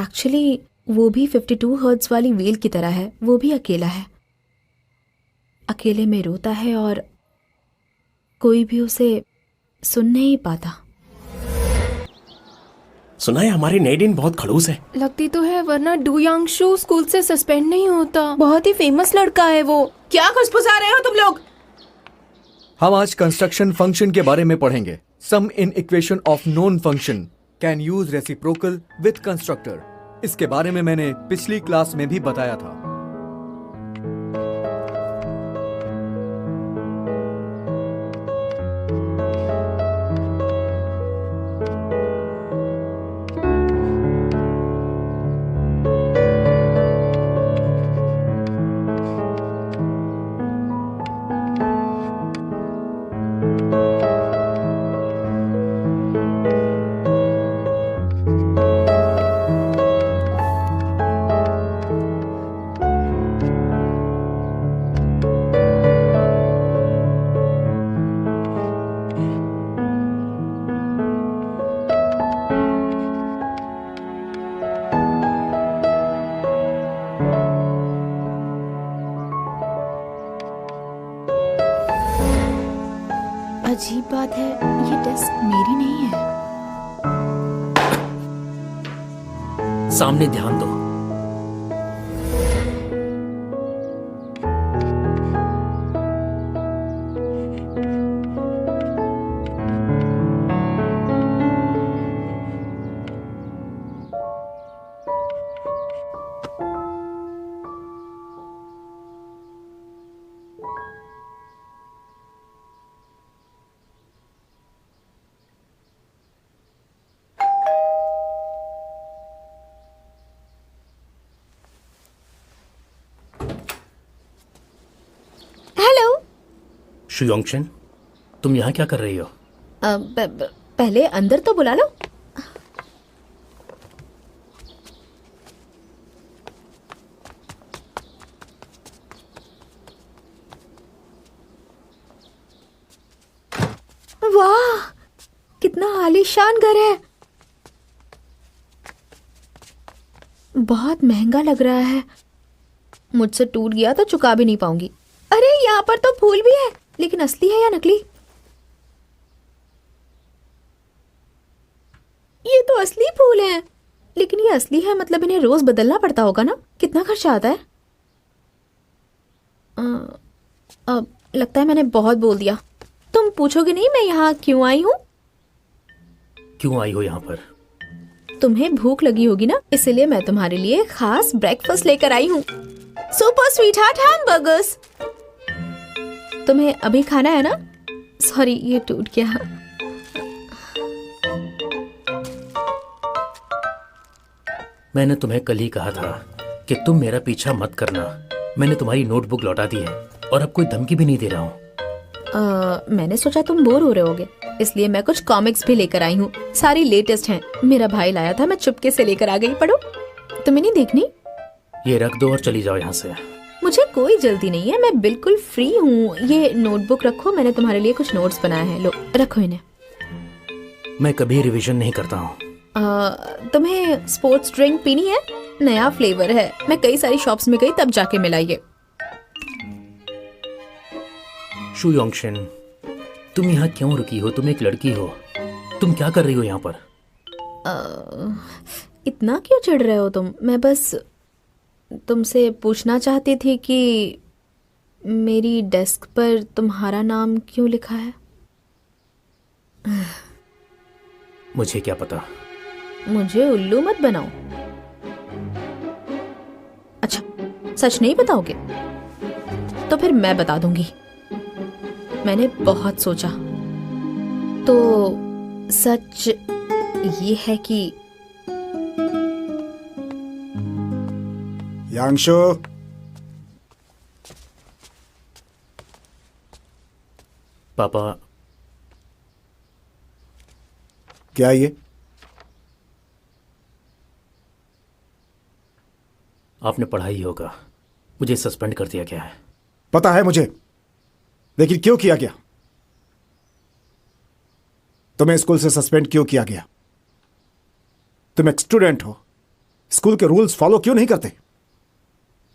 एक्चुअली वो भी 52 हर्ट्ज वाली व्हील की तरह है, वो भी अकेला है, अकेले में रोता है और कोई भी उसे सुन नहीं पाता। सुना है हमारी नेडिन बहुत खड़ूस है। लगती तो है, वरना डू यांगशु स्कूल से सस्पेंड नहीं होता। बहुत ही फेमस लड़का है वो। क्या खुशफुसा रहे हो तुम लोग? हम आज कंस्ट्रक्शन फंक्शन के बारे में पढ़ेंगे। Some in equation of known function can use reciprocal with constructor. इसके बारे में मैंने पिछली क्लास में भी बताया था। अजीब बात है, ये डेस्क मेरी नहीं है। सामने ध्यान दो। हेलो। शुयोंगशन, तुम यहाँ क्या कर रही हो? पहले अंदर तो बुला लो। वाह, कितना आलीशान घर है। बहुत महंगा लग रहा है। मुझसे टूट गया तो चुका भी नहीं पाऊंगी। अरे यहाँ पर तो फूल भी है, लेकिन असली है या नकली? ये तो असली फूल है, लेकिन ये असली है मतलब इन्हें रोज बदलना पड़ता होगा ना। कितना खर्चा आता है? अब लगता है मैंने बहुत बोल दिया। तुम पूछोगे नहीं मैं यहाँ क्यों आई हूँ? क्यों आई हो यहाँ पर? तुम्हें भूख लगी होगी ना, इसलिए मैं तुम्हारे लिए खास ब्रेकफास्ट लेकर आई हूँ। Super sweet heart hamburgers. तुम्हें अभी खाना है ना? सॉरी, ये टूट गया। मैंने तुम्हें कल ही कहा था कि तुम मेरा पीछा मत करना। मैंने तुम्हारी नोटबुक लौटा दी है और अब कोई धमकी भी नहीं दे रहा हूँ। मैंने सोचा तुम बोर हो रहे होगे, इसलिए मैं कुछ कॉमिक्स भी लेकर आई हूँ। सारी लेटेस्ट हैं। मेरा भाई लाया था, मैं चुपके से लेकर आ गई। पढ़ो। तुम्हें नहीं देखनी? ये रख दो और चली जाओ यहाँ से। मुझे कोई जल्दी नहीं है, मैं बिल्कुल फ्री हूँ। ये नोटबुक रखो, मैंने तुम्हारे लिए कुछ नोट्स बनाए हैं। लो, रखो इन्हें। मैं कभी रिवीजन नहीं करता हूँ। तुम्हें स्पोर्ट्स ड्रिंक पीनी है? नया फ्लेवर है, मैं कई सारी शॉप्स में गई तब जाके मिला ये। शुयोंगशन, तुम यहाँ क्यों रुकी हो? तुम एक लड़की हो। तुम क्या कर रही हो यहाँ पर? इतना क्यों चिढ़ रहे हो तुम? मैं बस तुमसे पूछना चाहती थी कि मेरी डेस्क पर तुम्हारा नाम क्यों लिखा है? मुझे क्या पता। मुझे उल्लू मत बनाओ। अच्छा, सच नहीं बताओगे? तो फिर मैं बता दूंगी। मैंने बहुत सोचा। तो सच ये है कि यांशु, पापा, क्या ये? आपने पढ़ा ही होगा, मुझे सस्पेंड कर दिया गया है। पता है मुझे, लेकिन क्यों किया गया? तुम्हें स्कूल से सस्पेंड क्यों किया गया? तुम एक स्टूडेंट हो, स्कूल के रूल्स फॉलो क्यों नहीं करते?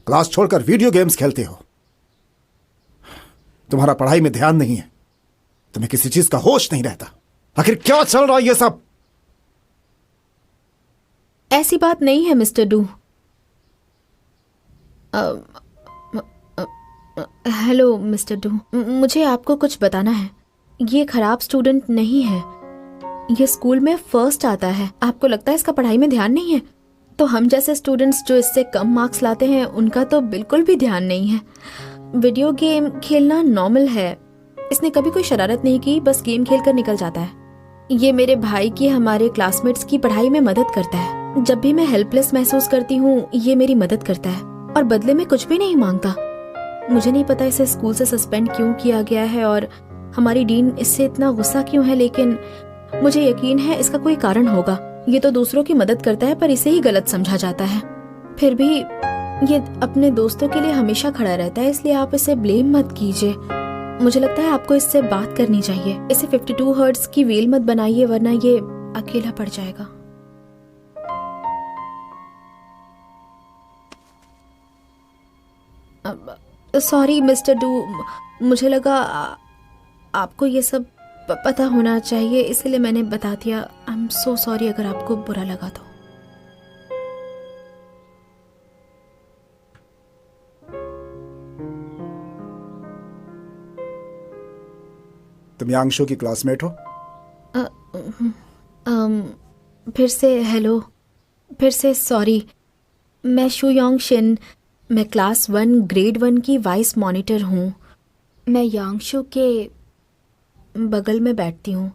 क्लास छोड़कर वीडियो गेम्स खेलते हो। तुम्हारा पढ़ाई में ध्यान नहीं है, तुम्हें किसी चीज का होश नहीं रहता। आखिर क्या चल रहा है ये सब? ऐसी बात नहीं है mister do. Hello mister do, मुझे आपको कुछ बताना है। ये खराब स्टूडेंट नहीं है, ये स्कूल में फर्स्ट आता है। आपको लगता है इसका पढ़ाई में ध्यान नहीं है? तो हम जैसे स्टूडेंट्स जो इससे कम मार्क्स लाते हैं उनका तो बिल्कुल भी ध्यान नहीं है। वीडियो गेम खेलना नॉर्मल है, इसने कभी कोई शरारत नहीं की, बस गेम खेलकर निकल जाता है। ये मेरे भाई की हमारे क्लासमेट्स की पढ़ाई में मदद करता है। जब भी मैं हेल्पलेस महसूस करती हूँ ये मेरी मदद करता है और बदले में कुछ भी नहीं मांगता। मुझे नहीं पता इसे स्कूल से सस्पेंड क्यों किया गया है और हमारी डीन इससे इतना गुस्सा क्यों है, लेकिन मुझे यकीन है इसका कोई कारण होगा। ये तो दूसरों की मदद करता है पर इसे ही गलत समझा जाता है। फिर भी ये अपने दोस्तों के लिए हमेशा खड़ा रहता है, इसलिए आप इसे ब्लेम मत कीजिए। मुझे लगता है आपको इससे बात करनी चाहिए। इसे 52 हर्ट्ज की व्हील मत बनाइए वरना ये अकेला पड़ जाएगा। सॉरी मिस्टर डू, मुझे लगा आपको ये सब पता होना चाहिए इसलिए मैंने बता दिया। आई एम सो सॉरी अगर आपको बुरा लगा तो। तुम यांगशो की क्लासमेट हो? फिर से हेलो, फिर से सॉरी। मैं शू योंग शिन, मैं क्लास 1 ग्रेड 1 की वाइस मॉनिटर हूँ। मैं यांगशो के बगल में बैठती हूँ।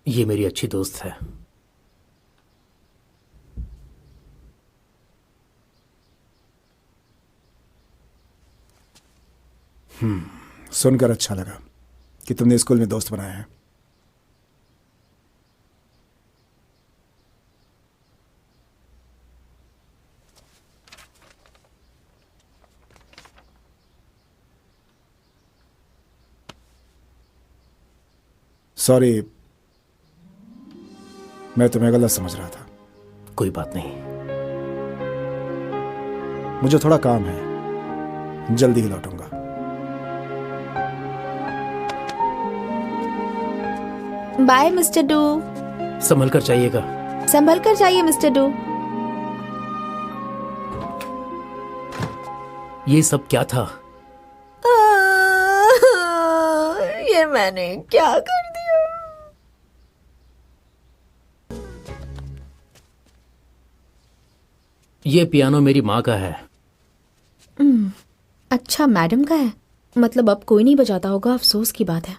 ये मेरी अच्छी दोस्त है। सुनकर अच्छा लगा कि तुमने स्कूल में दोस्त बनाया है। सॉरी, मैं तुम्हें गलत समझ रहा था। कोई बात नहीं। मुझे थोड़ा काम है, जल्दी ही लौटूंगा। Bye mister do. संभल कर जाइएगा। संभल कर जाइए मिस्टर डू। ये सब क्या था? ये मैंने क्या कर दिया? ये पियानो मेरी माँ का है। अच्छा, मैडम का है। मतलब अब कोई नहीं बजाता होगा, अफसोस की बात है।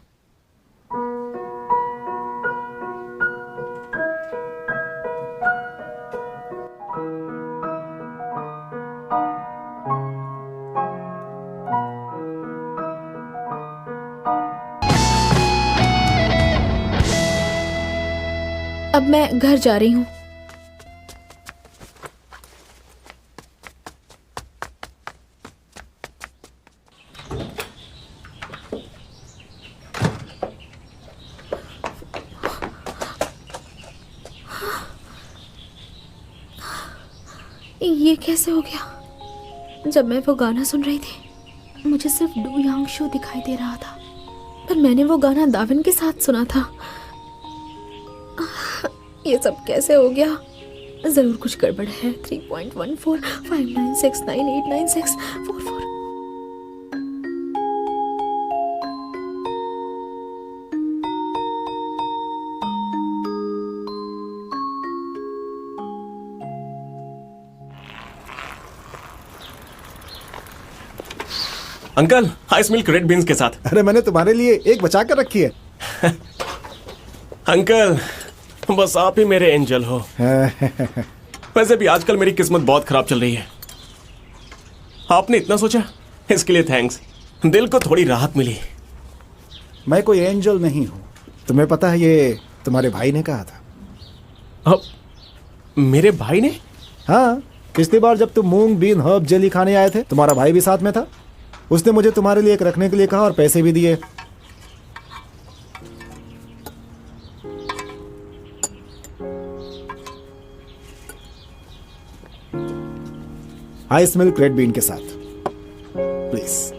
अब मैं घर जा रही हूँ। ये कैसे हो गया? जब मैं वो गाना सुन रही थी मुझे सिर्फ डू यांगशो दिखाई दे रहा था, पर मैंने वो गाना दाविन के साथ सुना था। ये सब कैसे हो गया? जरूर कुछ गड़बड़ है। 3.14 596989644। Uncle, ice milk red beans के साथ। अरे मैंने तुम्हारे लिए एक बचा कर रखी है। अंकल, बस आप ही मेरे एंजल हो। वैसे भी आजकल मेरी किस्मत बहुत खराब चल रही है। आपने इतना सोचा, इसके लिए थैंक्स। दिल को थोड़ी राहत मिली। मैं कोई एंजल नहीं हूं, तुम्हें पता है, ये तुम्हारे भाई ने कहा था। अब मेरे भाई ने? हाँ, पिछली बार जब तुम मूंग बीन हर्ब जेली खाने आए थे, तुम्हारा भाई भी साथ में था। उसने मुझे तुम्हारे लिए एक रखने के लिए कहा और पैसे भी दिए। आइस मिल्क रेड बीन के साथ प्लीज।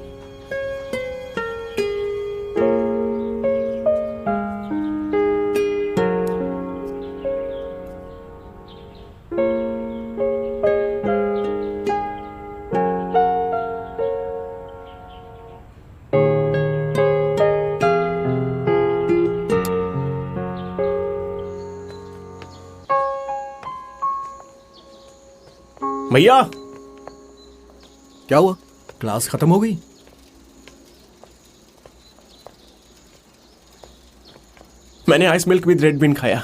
भैया, क्या हुआ? क्लास खत्म हो गई? मैंने ice milk with red been खाया,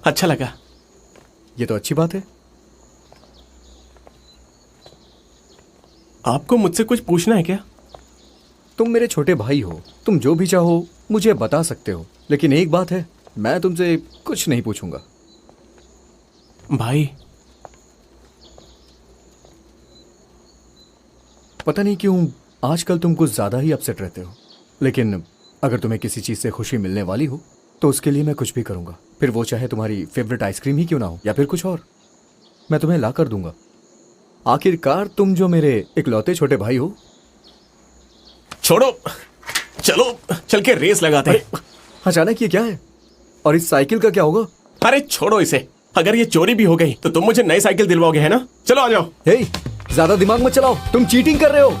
अच्छा लगा। ये तो अच्छी बात है। आपको मुझसे कुछ पूछना है क्या? तुम मेरे छोटे भाई हो, तुम जो भी चाहो मुझे बता सकते हो, लेकिन एक बात है, मैं तुमसे कुछ नहीं पूछूंगा। भाई, पता नहीं क्यों आजकल तुम कुछ ज्यादा ही अपसेट रहते हो, लेकिन अगर तुम्हें किसी चीज से खुशी मिलने वाली हो तो उसके लिए मैं कुछ भी करूंगा, फिर वो चाहे तुम्हारी फेवरेट आइसक्रीम ही क्यों ना हो या फिर कुछ और, मैं तुम्हें ला कर दूंगा। आखिरकार तुम जो मेरे इकलौते छोटे भाई हो। छोड़ो, चलो चल के रेस लगाते हैं। अचानक ये क्या है? और इस साइकिल का क्या होगा? अरे छोड़ो इसे, अगर ये चोरी भी हो गई तो तुम मुझे नई साइकिल दिलवाओगे, है ना? चलो आ जाओ। हे, ज्यादा दिमाग मत चलाओ, तुम चीटिंग कर रहे हो।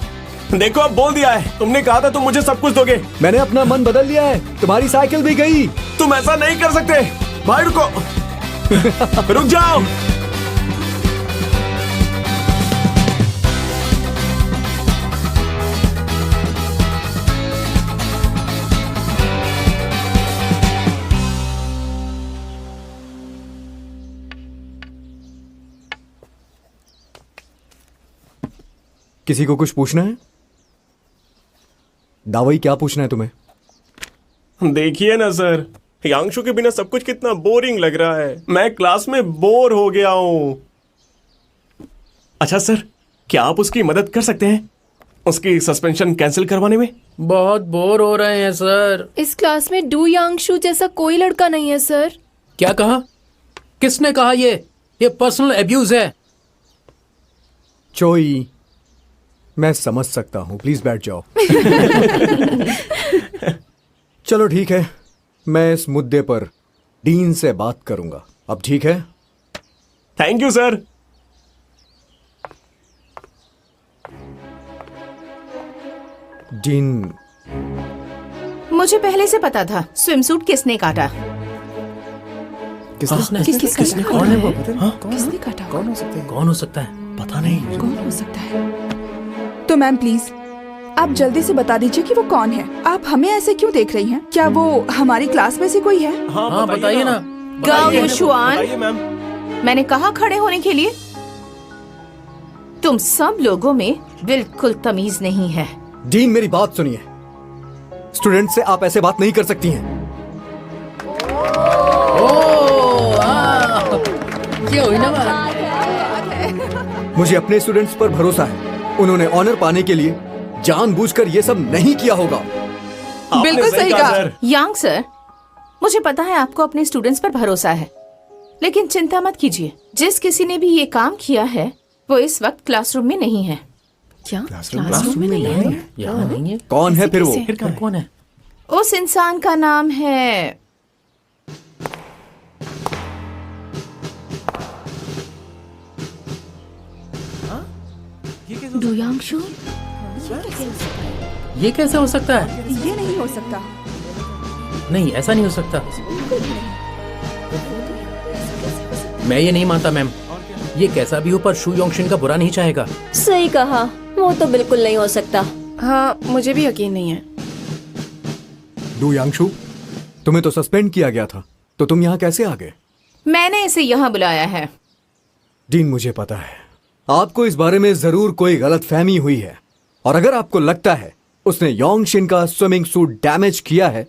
देखो, अब बोल दिया है, तुमने कहा था तुम मुझे सब कुछ दोगे। मैंने अपना मन बदल लिया है, तुम्हारी साइकिल भी गई। तुम ऐसा नहीं कर सकते भाई, रुको। रुक जाओ। किसी को कुछ पूछना है? दावई, क्या पूछना है तुम्हें? देखिए ना सर, यांशु के बिना सब कुछ कितना बोरिंग लग रहा है। मैं क्लास में बोर हो गया हूं। अच्छा सर, क्या आप उसकी मदद कर सकते हैं उसकी सस्पेंशन कैंसिल करवाने में? बहुत बोर हो रहे हैं सर। इस क्लास में डू यांगशु जैसा कोई लड़का नहीं है सर। क्या कहा? किसने कहा? ये पर्सनल एब्यूज है। चोई, मैं समझ सकता हूं, प्लीज बैठ जाओ। चलो ठीक है, मैं इस मुद्दे पर डीन से बात करूंगा। अब ठीक है? Thank you sir. डीन, मुझे पहले से पता था स्विमसूट किसने काटा। किसने? कौन है वो? किसने काटा? कौन हो सकते हैं? कौन हो सकता है? पता नहीं। कौन हो सकता है? तो मैम प्लीज आप जल्दी से बता दीजिए कि वो कौन है। आप हमें ऐसे क्यों देख रही हैं? क्या वो हमारी क्लास में से कोई है? हाँ, बताइए ना। गाओ युशुआन, बताइए मैम। मैंने कहा खड़े होने के लिए। तुम सब लोगों में बिल्कुल तमीज नहीं है। डीन मेरी बात सुनिए, स्टूडेंट से आप ऐसे बात नहीं कर सकती हैं। ये हुई ना बात। मुझे अपने स्टूडेंट्स पर भरोसा है, उन्होंने ऑनर पाने के लिए जानबूझकर ये सब नहीं किया होगा। आपने बिल्कुल सही कहा। सर। यांग सर, मुझे पता है आपको अपने स्टूडेंट्स पर भरोसा है, लेकिन चिंता मत कीजिए। जिस किसी ने भी ये काम किया है वो इस वक्त क्लासरूम में नहीं है। क्या? क्लासरूम में नहीं है? यहाँ नहीं है। कौन है फिर वो? फिर कौन है? उस इंसान का नाम है डू यांगशु? ये कैसे हो सकता है? ये नहीं हो सकता। नहीं, ऐसा नहीं हो सकता। मैं ये नहीं मानता मैम। ये कैसा भी हो पर शू योंगशिन का बुरा नहीं चाहेगा। सही कहा, वो तो बिल्कुल नहीं हो सकता। हाँ, मुझे भी यकीन नहीं है। डू यांगशु, तुम्हें तो सस्पेंड किया गया था, तो तुम यहाँ कैसे आ गए? मैंने इसे यहाँ बुलाया है। डीन, मुझे पता है आपको इस बारे में जरूर कोई गलतफहमी हुई है, और अगर आपको लगता है उसने योंगशिन का स्विमिंग सूट डैमेज किया है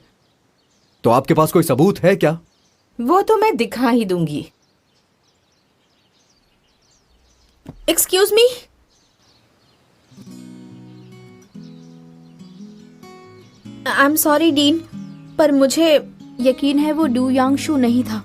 तो आपके पास कोई सबूत है क्या? वो तो मैं दिखा ही दूंगी। Excuse me, I am sorry dean, पर मुझे यकीन है वो डू यांगशु नहीं था।